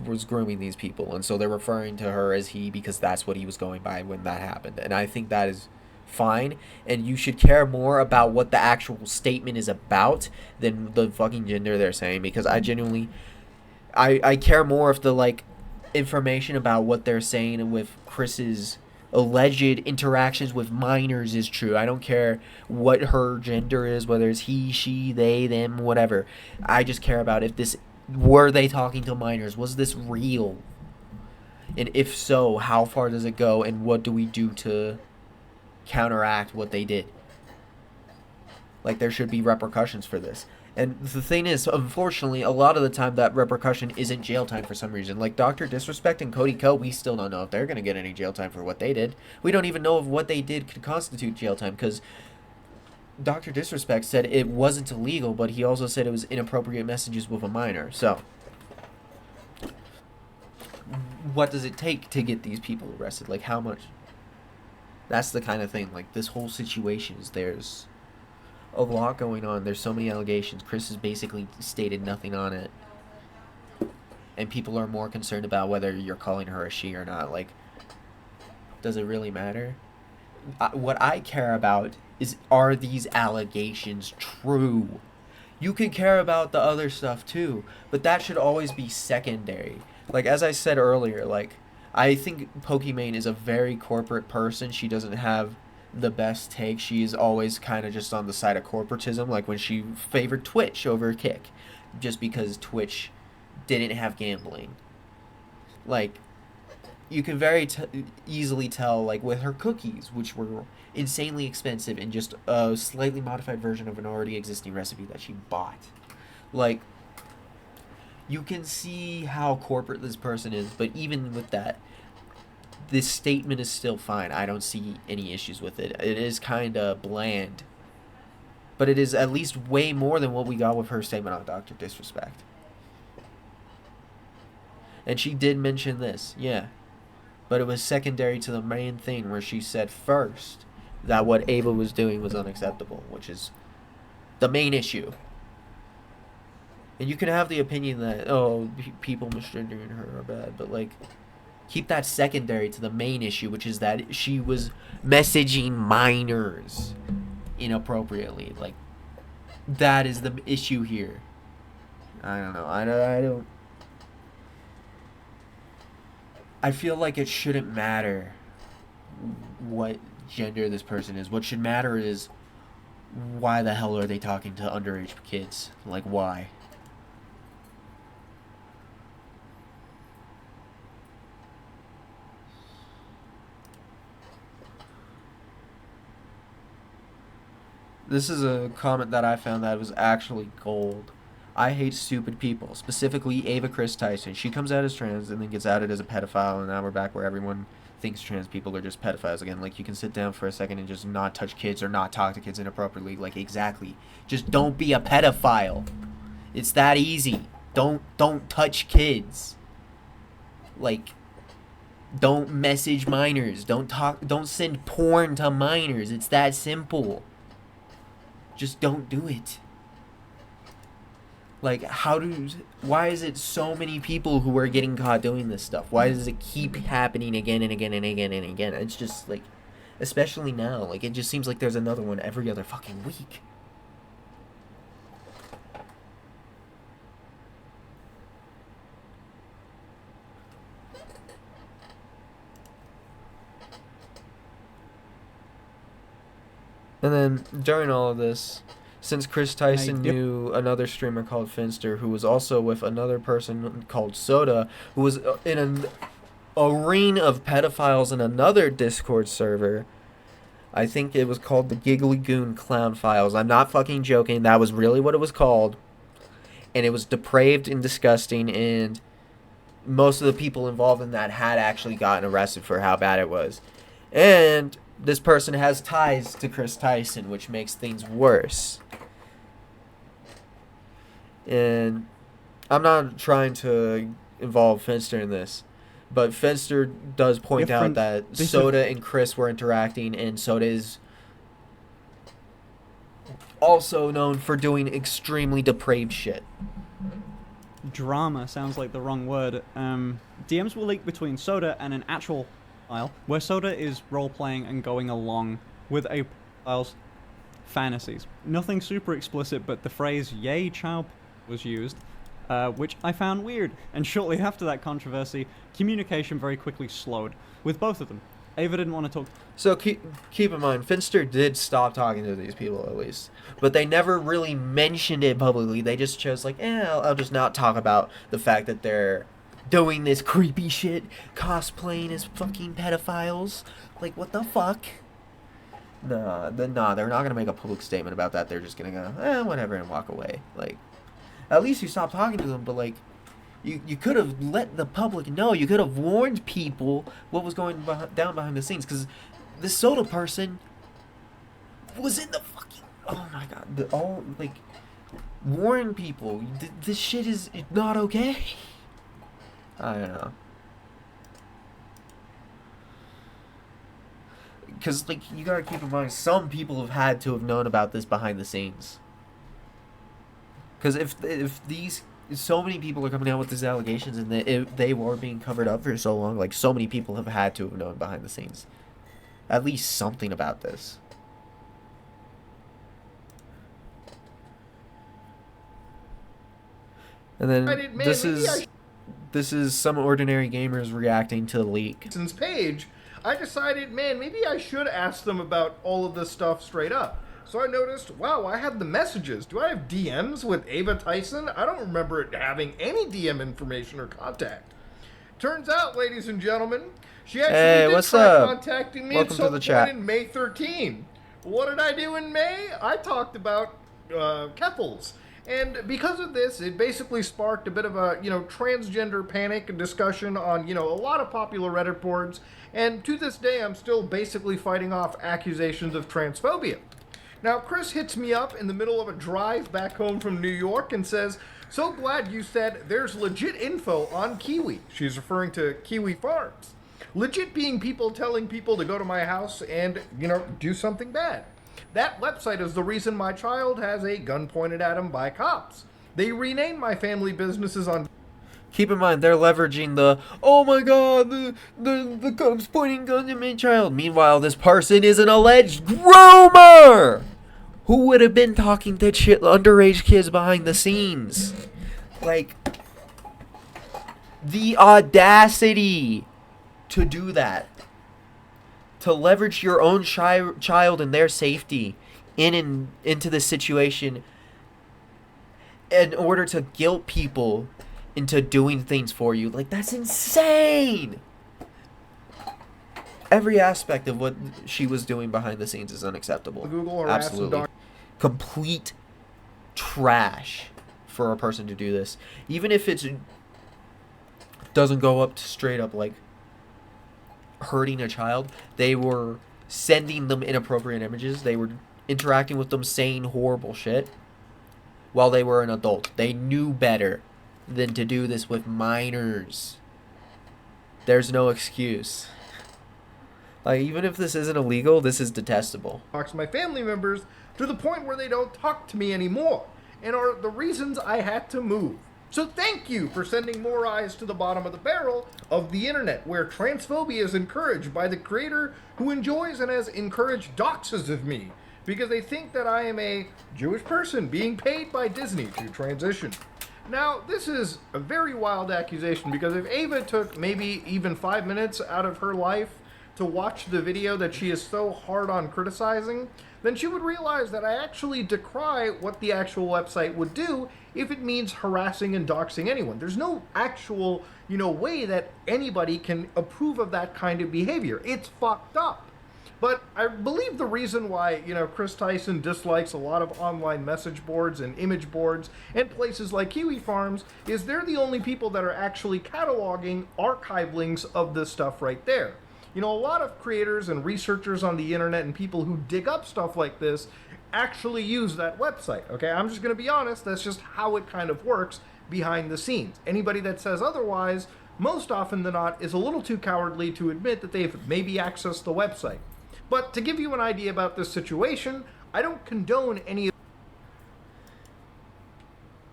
was grooming these people, and so they're referring to her as he because that's what he was going by when that happened. And I think that is fine, and you should care more about what the actual statement is about than the fucking gender they're saying, because I genuinely I care more if the like information about what they're saying with Chris's alleged interactions with minors is true. I don't care what her gender is, whether it's he, she, they, them, whatever. I just care about if this, were they talking to minors? Was this real? And if so, how far does it go, and what do we do to counteract what they did? Like, there should be repercussions for this. And the thing is, unfortunately, a lot of the time that repercussion isn't jail time for some reason. Like Dr. Disrespect and Cody Ko, we still don't know if they're going to get any jail time for what they did. We don't even know if what they did could constitute jail time, because Dr. Disrespect said it wasn't illegal, but he also said it was inappropriate messages with a minor. So, what does it take to get these people arrested? Like, how much? That's the kind of thing. Like, this whole situation is, there's a lot going on. There's so many allegations. Chris has basically stated nothing on it. And people are more concerned about whether you're calling her a she or not. Like, does it really matter? What I care about is, are these allegations true? You can care about the other stuff too, but that should always be secondary. Like, as I said earlier, like, I think Pokimane is a very corporate person. She doesn't have the best take. She is always kind of just on the side of corporatism, like when she favored Twitch over Kick, just because Twitch didn't have gambling. Like, you can very easily tell, like, with her cookies, which were insanely expensive and just a slightly modified version of an already existing recipe that she bought. Like, you can see how corporate this person is, but even with that, this statement is still fine. I don't see any issues with it. It is kind of bland, but it is at least way more than what we got with her statement on Dr. Disrespect. And she did mention this, yeah, but it was secondary to the main thing where she said first that what Ava was doing was unacceptable, which is the main issue. And you can have the opinion that, oh, people misgendering her are bad, but, like, keep that secondary to the main issue, which is that she was messaging minors inappropriately. Like, that is the issue here. I don't know. I don't. I feel like it shouldn't matter what gender this person is. What should matter is, why the hell are they talking to underage kids? Like, why? This is a comment that I found that was actually gold. I hate stupid people, specifically Ava Kris Tyson. She comes out as trans and then gets outed as a pedophile, and now we're back where everyone thinks trans people are just pedophiles again. Like, you can sit down for a second and just not touch kids or not talk to kids inappropriately. Like, exactly. Just don't be a pedophile. It's that easy. Don't touch kids. Like, don't message minors. Don't send porn to minors. It's that simple. Just don't do it. Like, why is it so many people who are getting caught doing this stuff? Why does it keep happening again and again and again and again? It's just, like, especially now, like, it just seems like there's another one every other fucking week. And then, during all of this, since Kris Tyson knew another streamer called Finster, who was also with another person called Soda, who was in a ring of pedophiles in another Discord server. I think it was called the Giggly Goon Clown Files. I'm not fucking joking. That was really what it was called. And it was depraved and disgusting, and most of the people involved in that had actually gotten arrested for how bad it was. And this person has ties to Kris Tyson, which makes things worse. And I'm not trying to involve Finster in this, but Finster does point out that Soda and Kris were interacting, and Soda is also known for doing extremely depraved shit. Drama sounds like the wrong word. DMs were leaked between Soda and an actual file, where Soda is role-playing and going along with a file's fantasies. Nothing super explicit, but the phrase "yay chow" was used, which I found weird. And shortly after that controversy, communication very quickly slowed with both of them. Ava didn't want to talk. So keep in mind, Finster did stop talking to these people at least, but they never really mentioned it publicly. They just chose like, I'll just not talk about the fact that they're doing this creepy shit, cosplaying as fucking pedophiles. Like, what the fuck? Nah, they're not gonna make a public statement about that. They're just gonna go, whatever, and walk away. Like, at least you stopped talking to them, but like, you could have let the public know. You could have warned people what was going down behind the scenes, because this Soda person was in the fucking, oh my god, like, warn people. This shit is not okay. I don't know. Because, like, you gotta keep in mind, some people have had to have known about this behind the scenes. Because if so many people are coming out with these allegations, and they were being covered up for so long, like, so many people have had to have known behind the scenes at least something about this. And then this is some ordinary gamers reacting to the leak. Page, I decided, man, maybe I should ask them about all of this stuff straight up. So I noticed, wow, I have the messages. Do I have DMs with Ava Tyson? I don't remember it having any DM information or contact. Turns out, ladies and gentlemen, she actually did try contacting me at some point in May 13. What did I do in May? I talked about Keffels. And because of this, it basically sparked a bit of a, transgender panic and discussion on, a lot of popular Reddit boards. And to this day, I'm still basically fighting off accusations of transphobia. Now, Kris hits me up in the middle of a drive back home from New York and says, "So glad you said there's legit info on Kiwi." She's referring to Kiwi Farms. Legit being people telling people to go to my house and, do something bad. That website is the reason my child has a gun pointed at him by cops. They renamed my family businesses on... Keep in mind, they're leveraging the, oh my god, the cops pointing guns at my child. Meanwhile, this person is an alleged groomer who would have been talking to underage kids behind the scenes. Like, the audacity to do that. To leverage your own child and their safety into this situation in order to guilt people into doing things for you. Like, that's insane! Every aspect of what she was doing behind the scenes is unacceptable. Google absolutely. complete trash for a person to do this. Even if it doesn't go up to straight up like hurting a child, they were sending them inappropriate images. They were interacting with them, saying horrible shit while they were an adult. They knew better than to do this with minors. There's no excuse. Like, even if this isn't illegal, this is detestable. Talk to my family members to the point where they don't talk to me anymore, and are the reasons I had to move. So thank you for sending more eyes to the bottom of the barrel of the internet, where transphobia is encouraged by the creator who enjoys and has encouraged doxes of me because they think that I am a Jewish person being paid by Disney to transition. Now, this is a very wild accusation, because if Ava took maybe even 5 minutes out of her life to watch the video that she is so hard on criticizing, then she would realize that I actually decry what the actual website would do if it means harassing and doxing anyone. There's no actual, way that anybody can approve of that kind of behavior. It's fucked up. But I believe the reason why, Kris Tyson dislikes a lot of online message boards and image boards and places like Kiwi Farms is they're the only people that are actually cataloging archive links of this stuff right there. A lot of creators and researchers on the internet and people who dig up stuff like this actually use that website, okay? I'm just going to be honest, that's just how it kind of works behind the scenes. Anybody that says otherwise, most often than not, is a little too cowardly to admit that they've maybe accessed the website. But to give you an idea about this situation, I don't condone any of...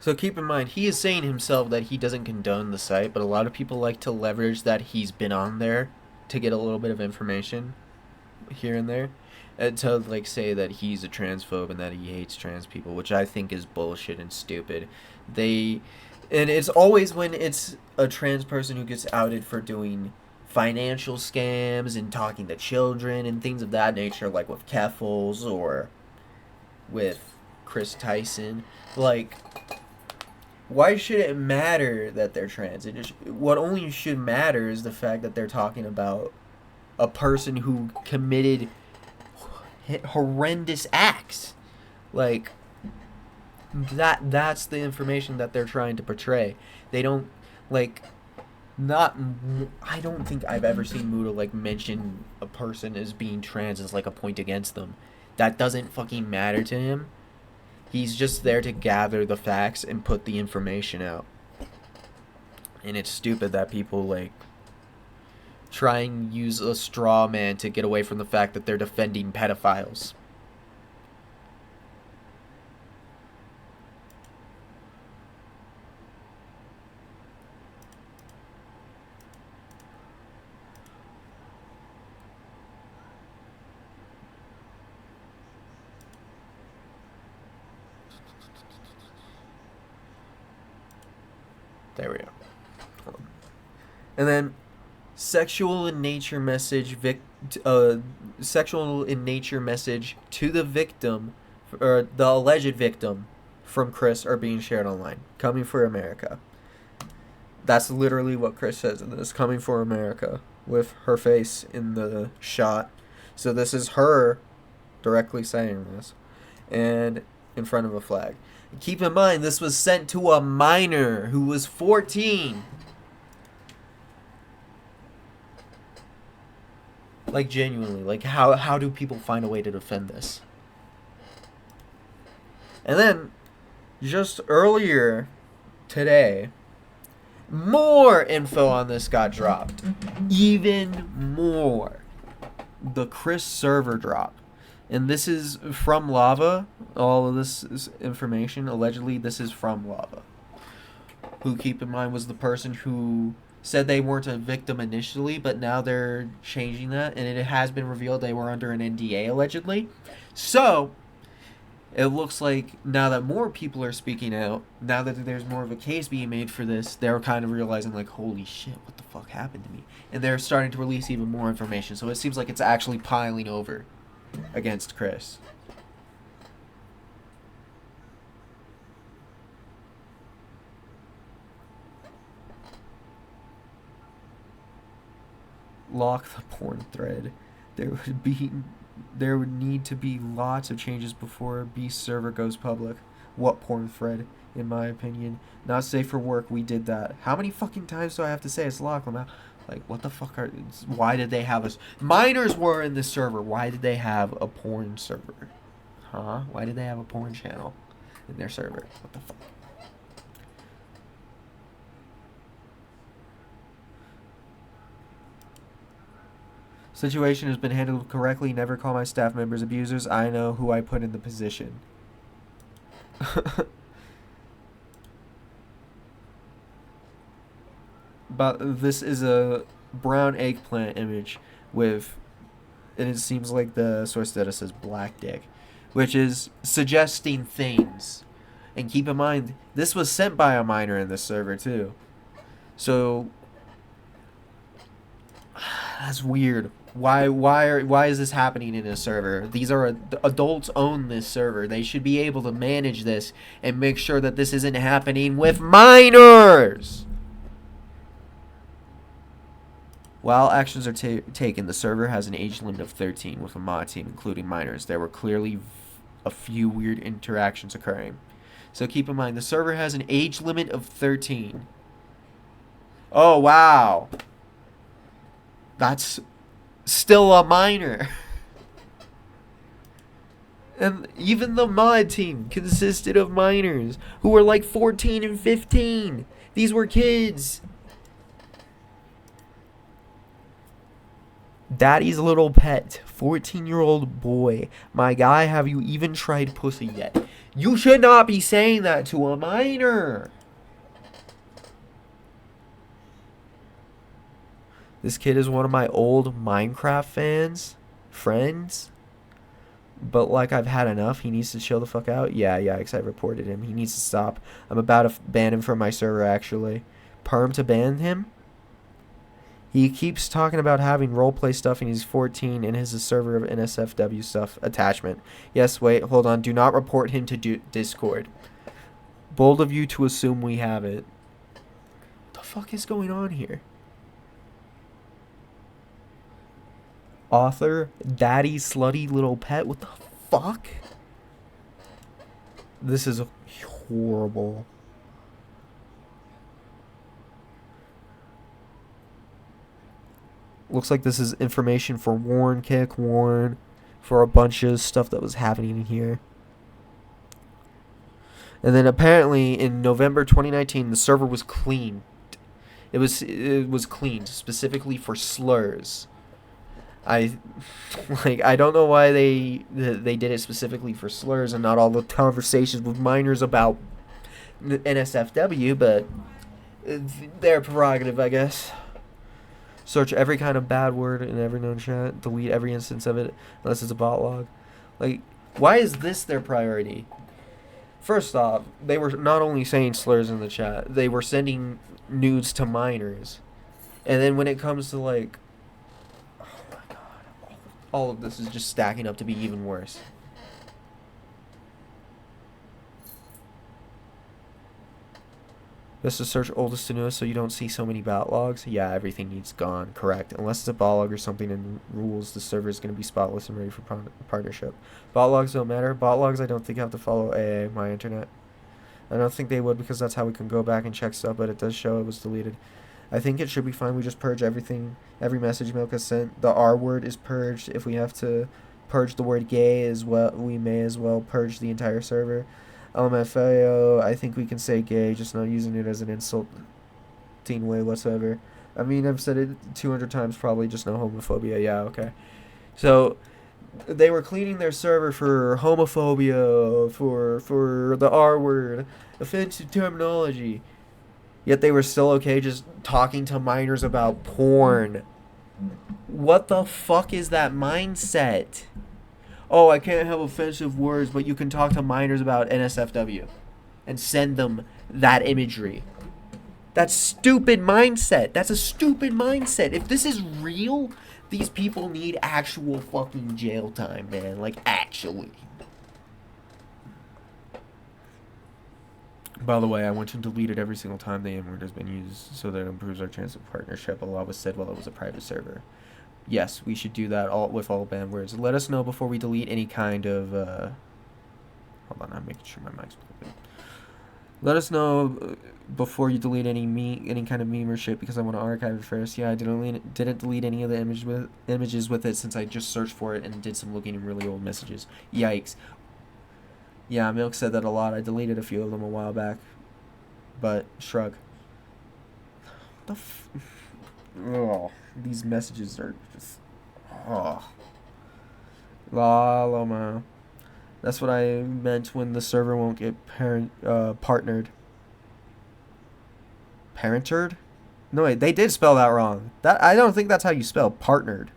So keep in mind, he is saying himself that he doesn't condone the site, but a lot of people like to leverage that he's been on there to get a little bit of information here and there, to like say that he's a transphobe and that he hates trans people, which I think is bullshit and stupid. And it's always when it's a trans person who gets outed for doing financial scams and talking to children and things of that nature, like with Keffels or with Kris Tyson. Like, why should it matter that they're trans? What only should matter is the fact that they're talking about a person who committed horrendous acts. Like, that's the information that they're trying to portray. They don't, like, I don't think I've ever seen Muda, like, mention a person as being trans as, like, a point against them. That doesn't fucking matter to him. He's just there to gather the facts and put the information out. And it's stupid that people, like, try and use a straw man to get away from the fact that they're defending pedophiles. There we go. And then sexual in nature message sexual in nature message to the victim, or the alleged victim, from Kris are being shared online. Coming for America. That's literally what Kris says in this. Coming for America, with her face in the shot. So this is her directly saying this, and in front of a flag. Keep in mind, this was sent to a minor who was 14. Like, genuinely, like, how do people find a way to defend this? And then, just earlier today, more info on this got dropped. Even more. The Kris server dropped. And this is from Lava. All of this is information. Allegedly, this is from Lava. Who, keep in mind, was the person who said they weren't a victim initially, but now they're changing that. And it has been revealed they were under an NDA, allegedly. So, it looks like now that more people are speaking out, now that there's more of a case being made for this, they're kind of realizing, like, holy shit, what the fuck happened to me? And they're starting to release even more information. So it seems like it's actually piling over against Kris. Lock the porn thread. There would be There would need to be lots of changes before Beast server goes public. What porn thread, in my opinion. Not safe for work, we did that. How many fucking times do I have to say it's locked? Like, what the fuck are... Why did they have us... Minors were in this server. Why did they have a porn server? Huh? Why did they have a porn channel in their server? What the fuck? Situation has been handled correctly. Never call my staff members abusers. I know who I put in the position. But this is a brown eggplant image with, and it seems like the source data says black dick, which is suggesting things. And keep in mind, this was sent by a minor in this server too. So that's weird. Why is this happening in a server? These are adults own this server. They should be able to manage this and make sure that this isn't happening with minors. While actions are taken, the server has an age limit of 13 with a mod team, including minors. There were clearly a few weird interactions occurring. So keep in mind, the server has an age limit of 13. Oh, wow. That's still a minor. And even the mod team consisted of minors who were like 14 and 15. These were kids. Daddy's little pet, 14-year-old boy. My guy, have you even tried pussy yet? You should not be saying that to a minor. This kid is one of my old Minecraft friends. But like, I've had enough. He needs to chill the fuck out. Yeah, because I reported him. He needs to stop. I'm about to ban him from my server, actually. Perm to ban him? He keeps talking about having roleplay stuff and he's 14 and his server of NSFW stuff attachment. Yes, wait, hold on. Do not report him to Discord. Bold of you to assume we have it. What the fuck is going on here? Author, daddy, slutty little pet. What the fuck? This is horrible. Looks like this is information for Warren, Kick, Warren, for a bunch of stuff that was happening in here. And then apparently in November 2019, the server was cleaned. It was cleaned specifically for slurs. I don't know why they did it specifically for slurs and not all the conversations with minors about NSFW, but their prerogative, I guess. Search every kind of bad word in every known chat. Delete every instance of it unless it's a bot log. Like, why is this their priority? First off, they were not only saying slurs in the chat, they were sending nudes to minors. And then when it comes to like, oh my god, all of this is just stacking up to be even worse. Best to search oldest to newest so you don't see so many bot logs. Yeah, everything needs gone. Correct. Unless it's a bot log or something in rules, the server is going to be spotless and ready for partnership. Bot logs don't matter. Bot logs I don't think have to follow AA, my internet. I don't think they would because that's how we can go back and check stuff, but it does show it was deleted. I think it should be fine. We just purge everything. Every message Milk has sent. The R word is purged. If we have to purge the word gay as well, we may as well purge the entire server. LMFAO, I think we can say gay, just not using it as an insulting way whatsoever. I mean, I've said it 200 times, probably just no homophobia. Yeah, okay. So, they were cleaning their server for homophobia, for the R word, offensive terminology. Yet they were still okay just talking to minors about porn. What the fuck is that mindset? Oh, I can't have offensive words, but you can talk to minors about NSFW and send them that imagery. That's stupid mindset. That's a stupid mindset. If this is real, these people need actual fucking jail time, man. Like, actually. By the way, I want to delete it every single time the N-word has been used so that it improves our chance of partnership. A lot was said while it was a private server. Yes, we should do that all with all banned words. Let us know before we delete any kind of. Hold on, I'm making sure my mic's open. Let us know before you delete any kind of meme or shit, because I want to archive it first. Yeah, I didn't delete any of the images with it, since I just searched for it and did some looking in really old messages. Yikes. Yeah, Milk said that a lot. I deleted a few of them a while back, but shrug. What the oh, these messages are just La Loma. That's what I meant when the server won't get partnered. Parentered? No, wait, they did spell that wrong. I don't think that's how you spell partnered.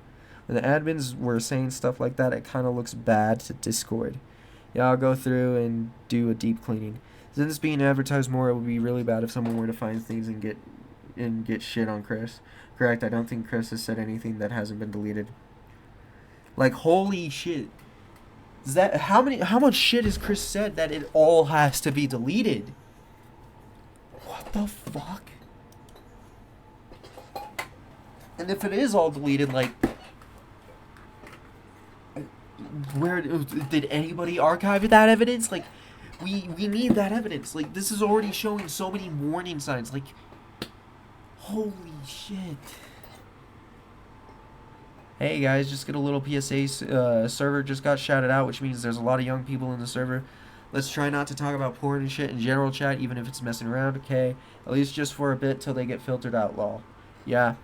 When the admins were saying stuff like that, it kind of looks bad to Discord. Yeah, I'll go through and do a deep cleaning. Since it's being advertised more, it would be really bad if someone were to find things and get shit on Chris. Correct, I don't think Chris has said anything that hasn't been deleted. Like, holy shit. Is that how much shit has Chris said that it all has to be deleted? What the fuck? And if it is all deleted, like, where did anybody archive that evidence? Like, we need that evidence. Like, this is already showing so many warning signs. Like, holy shit. Hey guys, just get a little PSA. Server just got shouted out, which means there's a lot of young people in the server. Let's try not to talk about porn and shit in general chat, even if it's messing around, okay? At least just for a bit till they get filtered out, lol. Yeah.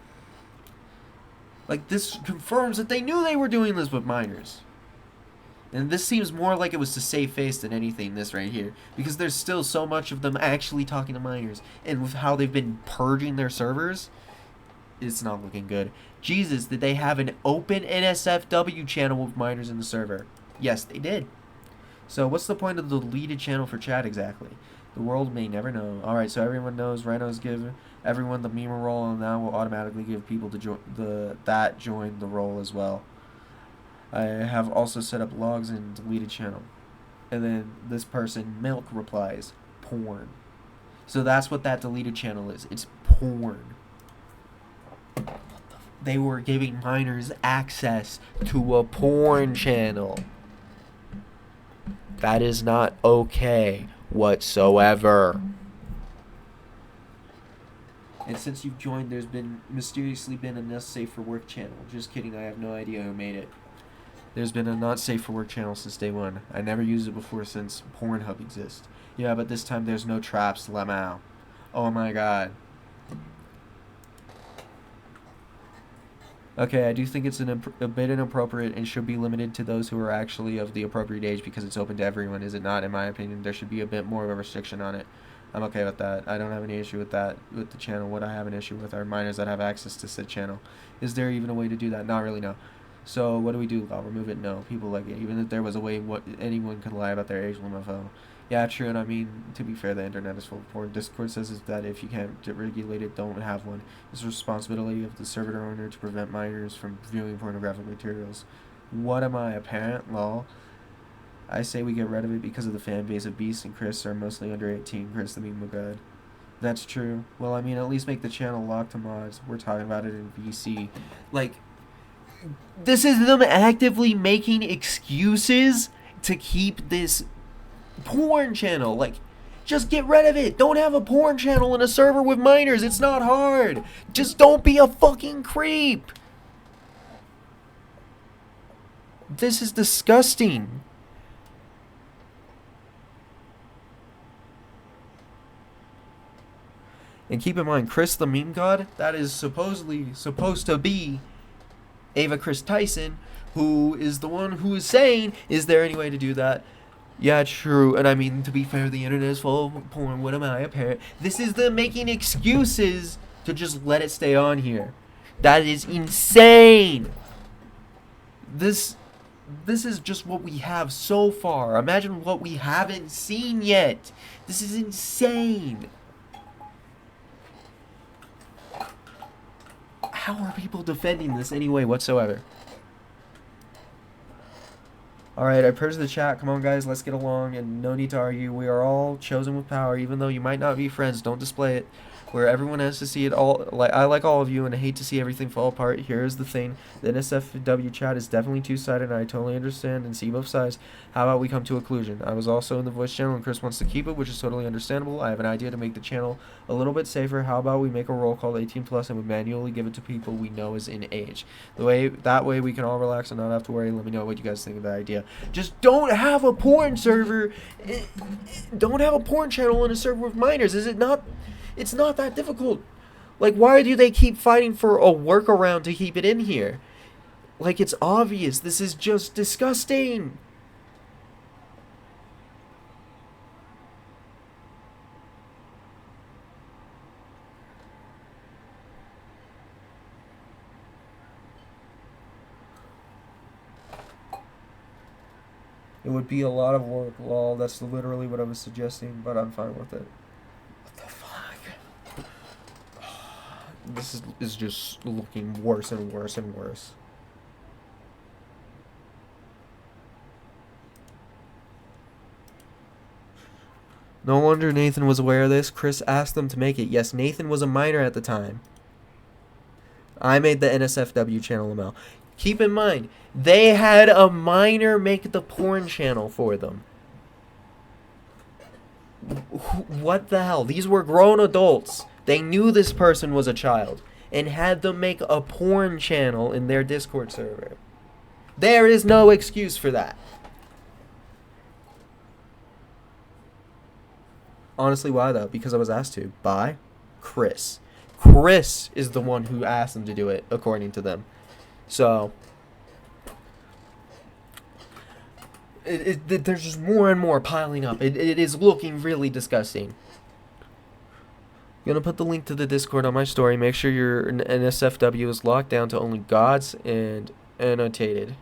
Like, this confirms that they knew they were doing this with minors. And this seems more like it was to save face than anything, this right here. Because there's still so much of them actually talking to minors. And with how they've been purging their servers, it's not looking good. Jesus, did they have an open NSFW channel with minors in the server? Yes, they did. So what's the point of the deleted channel for chat exactly? The world may never know. Alright, so everyone knows Rhinos give everyone the meme role, and that will automatically give people to join the role as well. I have also set up logs in deleted channel. And then this person, Milk, replies, porn. So that's what that deleted channel is. It's porn. They were giving minors access to a porn channel. That is not okay whatsoever. And since you've joined, there's mysteriously been a not safe for work channel. Just kidding, I have no idea who made it. There's been a not safe for work channel since day one. I never used it before since Pornhub exists. Yeah, but this time there's no traps, lemao. Oh my god. Okay, I do think it's a bit inappropriate and should be limited to those who are actually of the appropriate age, because it's open to everyone, is it not? In my opinion, there should be a bit more of a restriction on it. I'm okay with that. I don't have any issue with that, with the channel. What I have an issue with are minors that have access to said channel. Is there even a way to do that? Not really, no. So what do? I'll remove it? No. People like it. Even if there was a way, anyone could lie about their age limit. Yeah, true, and I mean, to be fair, the internet is full of porn. Discord says is that if you can't get regulated, don't have one. It's the responsibility of the server owner to prevent minors from viewing pornographic materials. What am I, a parent? Lol. I say we get rid of it because of the fan base of Beast and Chris are mostly under 18. Chris the meme god. That's true. Well, I mean, at least make the channel locked to mods. We're talking about it in VC. Like, this is them actively making excuses to keep this porn channel. Like, just get rid of it. Don't have a porn channel in a server with minors. It's not hard. Just don't be a fucking creep. This is disgusting. And keep in mind, Chris the meme god, that is supposedly supposed to be Ava Kris Tyson, who is the one who is saying, is there any way to do that? Yeah, true. And I mean, to be fair, the internet is full of porn. What am I, a parent? This is them making excuses to just let it stay on here. That is insane. This is just what we have so far. Imagine what we haven't seen yet. This is insane. How are people defending this anyway whatsoever? Alright, I purged the chat. Come on, guys, let's get along, and no need to argue. We are all chosen with power, even though you might not be friends. Don't display it. where everyone has to see it all. Like, I like all of you, and I hate to see everything fall apart. Here's the thing: the NSFW chat is definitely two-sided, and I totally understand and see both sides. How about we come to a conclusion? I was also in the voice channel, and Chris wants to keep it, which is totally understandable. I have an idea to make the channel a little bit safer. How about we make a roll called 18 plus, and we manually give it to people we know is in age. That way we can all relax and not have to worry. Let me know what you guys think of that idea. Just don't have a porn server. Don't have a porn channel in a server with minors. Is it not? It's not that difficult. Like, why do they keep fighting for a workaround to keep it in here? Like, it's obvious. This is just disgusting. It would be a lot of work, lol. That's literally what I was suggesting, but I'm fine with it. What the fuck? This is just looking worse and worse and worse. No wonder Nathan was aware of this. Chris asked them to make it. Yes, Nathan was a minor at the time. I made the NSFW channel, ML. Keep in mind, they had a minor make the porn channel for them. What the hell? These were grown adults. They knew this person was a child and had them make a porn channel in their Discord server. There is no excuse for that. Honestly, why though? Because I was asked to by Chris. Chris is the one who asked them to do it, according to them. So, there's just more and more piling up. It is looking really disgusting. I'm gonna put the link to the Discord on my story. Make sure your NSFW is locked down to only gods and annotated.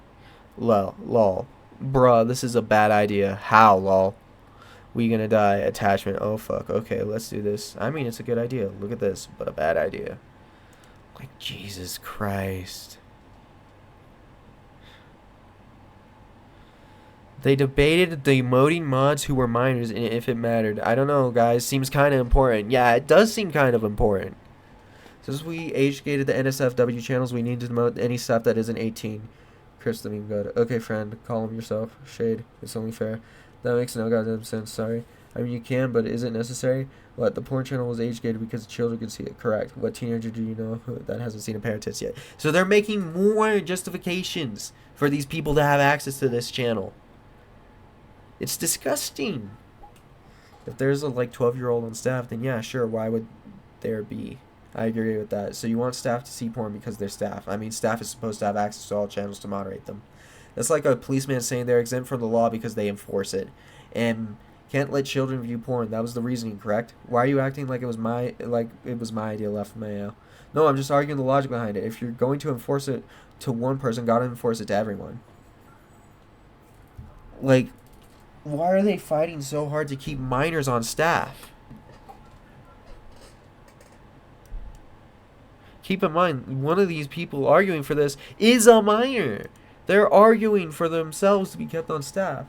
Lol. Bruh, this is a bad idea. How, lol? We gonna die. Attachment. Oh, fuck. Okay, let's do this. I mean, it's a good idea. Look at this, but a bad idea. Like, Jesus Christ. They debated the emoting mods who were minors and if it mattered. I don't know, guys. Seems kind of important. Yeah, it does seem kind of important. Since we age-gated the NSFW channels, we need to demote any stuff that isn't 18. Chris didn't even good. Okay, friend. Call him yourself. Shade. It's only fair. That makes no goddamn sense. Sorry. I mean, you can, but is it necessary? What? The porn channel was age-gated because children could see it. Correct. What teenager do you know that hasn't seen a pair of tits yet? So they're making more justifications for these people to have access to this channel. It's disgusting. If there's a, like, 12-year-old on staff, then yeah, sure, why would there be? I agree with that. So you want staff to see porn because they're staff. I mean, staff is supposed to have access to all channels to moderate them. That's like a policeman saying they're exempt from the law because they enforce it. And can't let children view porn. That was the reasoning, correct? Why are you acting like it was my idea left from Mayo? No, I'm just arguing the logic behind it. If you're going to enforce it to one person, gotta enforce it to everyone. Like, why are they fighting so hard to keep minors on staff? Keep in mind, one of these people arguing for this is a minor. They're arguing for themselves to be kept on staff.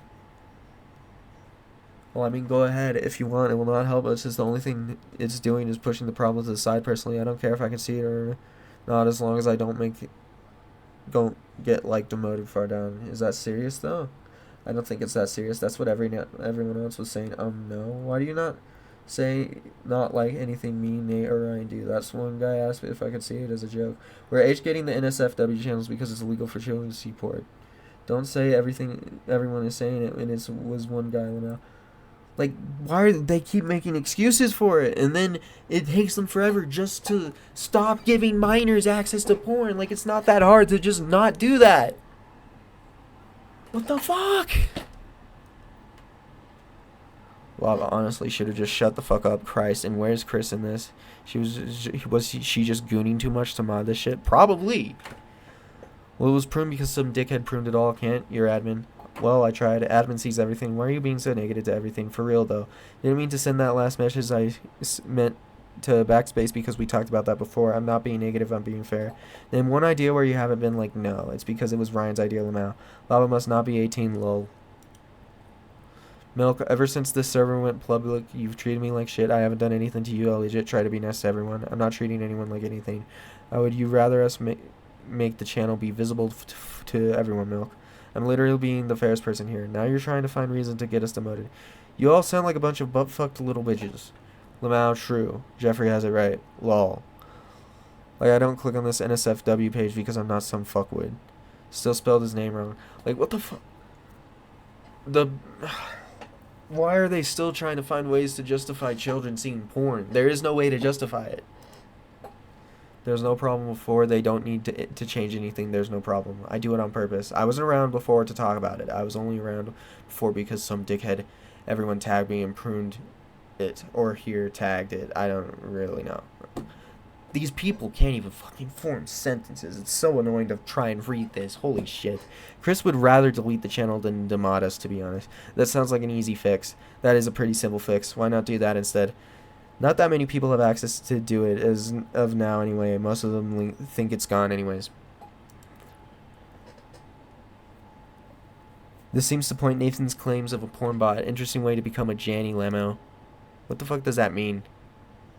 Well, I mean, go ahead if you want. It will not help us. It's the only thing it's doing is pushing the problem to the side. Personally, I don't care if I can see it or not, as long as I don't get like demoted far down. Is that serious though? I don't think it's that serious. That's what everyone else was saying. No. Why do you not say not like anything me, Nate, or Ryan do? That's one guy asked me if I could see it as a joke. We're age-gating the NSFW channels because it's illegal for children to see porn. Don't say everything everyone is saying it, and it was one guy now. Like, why do they keep making excuses for it? And then it takes them forever just to stop giving minors access to porn. Like, it's not that hard to just not do that. What the fuck? Well, I honestly should have just shut the fuck up. Christ. And where's Chris in this? Was she just gooning too much to mod this shit? Probably. Well, it was pruned because some dickhead pruned it all. Can't your admin? Well, I tried. Admin sees everything. Why are you being so negative to everything? For real, though. Didn't mean to send that last message. I meant to backspace because we talked about that before. I'm not being negative. I'm being fair. Then one idea where you haven't been like, no. It's because it was Ryan's idea now. Lava must not be 18, lol. Milk, ever since this server went public, you've treated me like shit. I haven't done anything to you. I legit try to be nice to everyone. I'm not treating anyone like anything. Would you rather us make the channel be visible to everyone, Milk? I'm literally being the fairest person here. Now you're trying to find reason to get us demoted. You all sound like a bunch of butt-fucked little bitches. Lamau, true. Jeffrey has it right. Lol. Like, I don't click on this NSFW page because I'm not some fuckwood. Still spelled his name wrong. Like, what the fuck? Why are they still trying to find ways to justify children seeing porn? There is no way to justify it. There's no problem before. They don't need to change anything. There's no problem. I do it on purpose. I wasn't around before to talk about it. I was only around before because some dickhead, everyone tagged me and pruned it. Or here tagged it. I don't really know. These people can't even fucking form sentences. It's so annoying to try and read this. Holy shit. Chris would rather delete the channel than demod us, to be honest. That sounds like an easy fix. That is a pretty simple fix. Why not do that instead? Not that many people have access to do it as of now anyway. Most of them think it's gone anyways. This seems to point Nathan's claims of a porn bot. Interesting way to become a Janny, Lamo. What the fuck does that mean?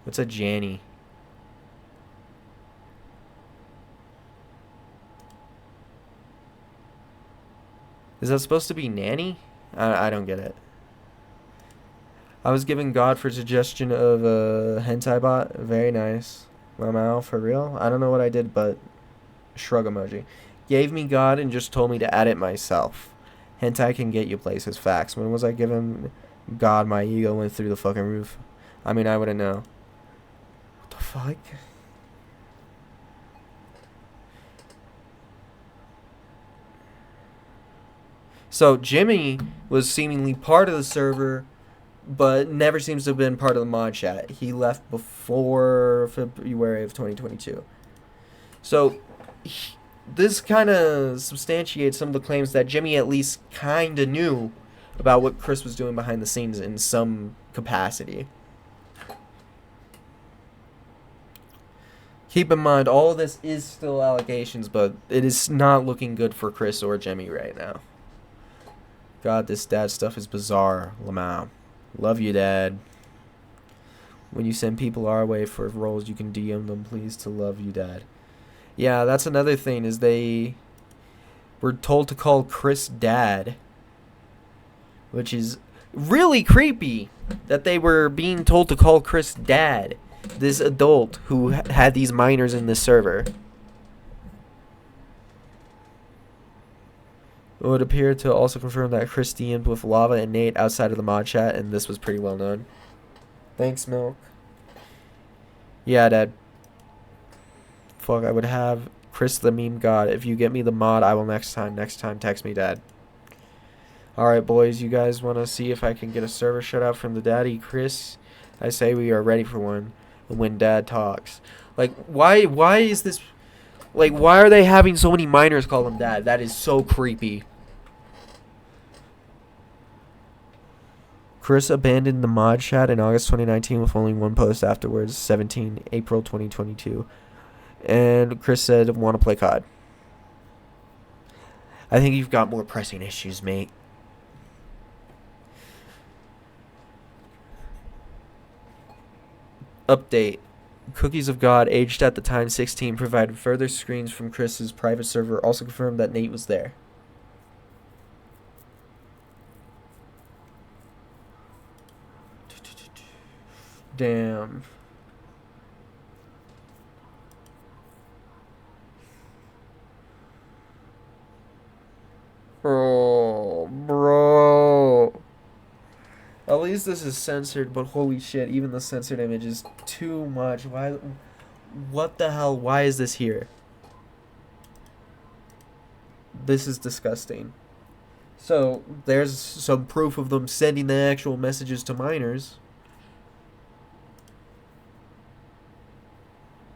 What's a Janny? Is that supposed to be nanny? I don't get it. I was giving God for suggestion of a hentai bot. Very nice. Wow, for real? I don't know what I did, but shrug emoji. Gave me God and just told me to add it myself. Hentai can get you places. Facts. When was I giving God? My ego went through the fucking roof. I mean, I wouldn't know. What the fuck? So Jimmy was seemingly part of the server, but never seems to have been part of the mod chat. He left before February of 2022. So this kind of substantiates some of the claims that Jimmy at least kind of knew about what Chris was doing behind the scenes in some capacity. Keep in mind, all of this is still allegations, but it is not looking good for Chris or Jimmy right now. God, this dad stuff is bizarre, Lamau. Love you, Dad. When you send people our way for roles, you can DM them, please, to love you, Dad. Yeah, that's another thing, is they were told to call Chris Dad, which is really creepy that they were being told to call Chris Dad, this adult who had these minors in this server. It would appear to also confirm that Chris DM'd with Lava and Nate outside of the mod chat, and this was pretty well known. Thanks, Milk. Yeah, Dad. Fuck, I would have Chris the meme god. If you get me the mod, I will next time. Next time, text me, Dad. Alright, boys, you guys want to see if I can get a server shutout from the daddy, Chris? I say we are ready for one when Dad talks. Like, why is this... Like, why are they having so many minors call him Dad? That is so creepy. Chris abandoned the mod chat in August 2019 with only one post afterwards, 17 April 2022. And Chris said, want to play COD. I think you've got more pressing issues, mate. Update. Cookies of God, aged at the time 16, provided further screens from Chris's private server, also confirmed that Nate was there. Damn. Oh, bro. At least this is censored, but holy shit, even the censored image is too much. Why? What the hell? Why is this here? This is disgusting. So, there's some proof of them sending the actual messages to minors.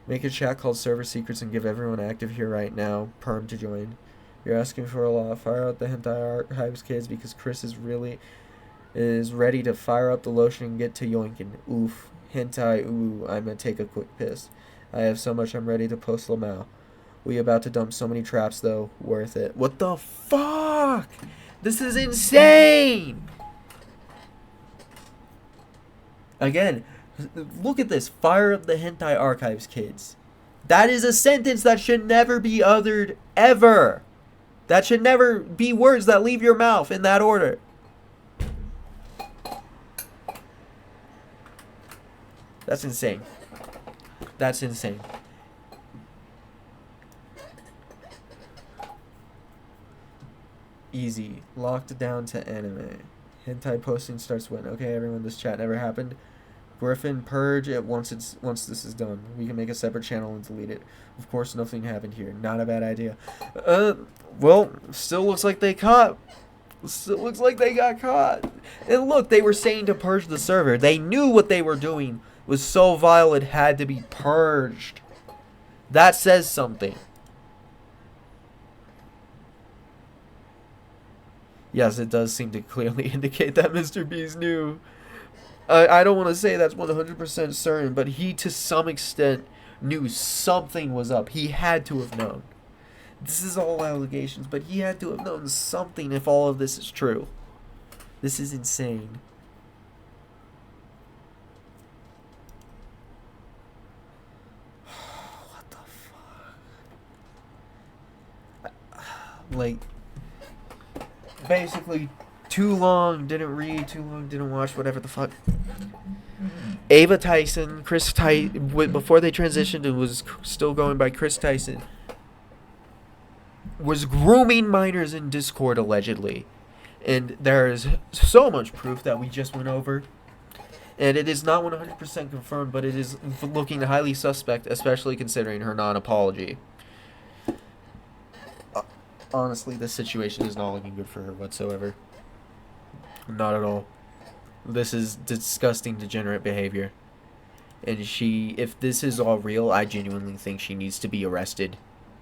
Make a chat called Server Secrets and give everyone active here right now. Perm to join. You're asking for a lot. Fire out the hentai archives, kids, because Chris is ready to fire up the lotion and get to yoinking. Oof. Hentai, ooh, I'm gonna take a quick piss. I have so much I'm ready to post Lamau. We about to dump so many traps though. Worth it. What the fuck? This is insane! Again, look at this. Fire up the hentai archives, kids. That is a sentence that should never be uttered ever. That should never be words that leave your mouth in that order. That's insane. That's insane. Easy. Locked down to anime. Hentai posting starts when? Okay, everyone, this chat never happened. Griffin, purge it once this is done. We can make a separate channel and delete it. Of course, nothing happened here. Not a bad idea. Well, still looks like they caught. Still looks like they got caught. And look, they were saying to purge the server. They knew what they were doing was so vile it had to be purged. That says something. Yes, it does seem to clearly indicate that Mr. Beast knew. I don't want to say that's 100% certain, but he to some extent knew something was up. He had to have known. This is all allegations, but he had to have known something if all of this is true. This is insane. What the fuck? Like, basically, too long, didn't read, too long, didn't watch, whatever the fuck. Ava Tyson, before they transitioned, it was still going by Kris Tyson, was grooming minors in Discord, allegedly. And there's so much proof that we just went over. And it is not 100% confirmed, but it is looking highly suspect, especially considering her non-apology. Honestly, this situation is not looking good for her whatsoever. Not at all. This is disgusting, degenerate behavior. And if this is all real, I genuinely think she needs to be arrested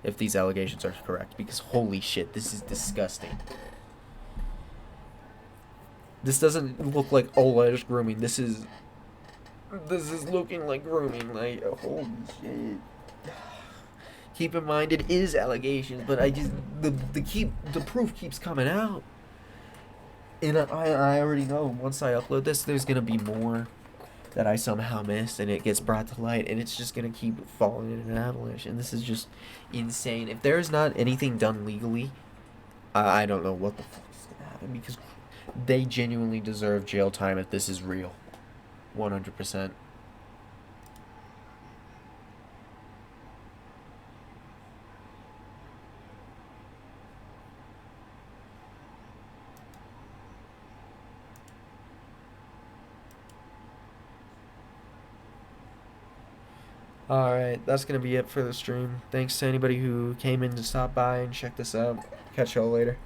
if these allegations are correct. Because holy shit, this is disgusting. This doesn't look like alleged grooming. This is looking like grooming. Like, holy shit. Keep in mind, it is allegations, but the proof keeps coming out. And I already know once I upload this, there's gonna be more that I somehow missed, and it gets brought to light, and it's just gonna keep falling in an avalanche. And this is just insane. If there is not anything done legally, I don't know what the fuck is gonna happen, because they genuinely deserve jail time if this is real. 100%. Alright, that's going to be it for the stream. Thanks to anybody who came in to stop by and check this out. Catch y'all later.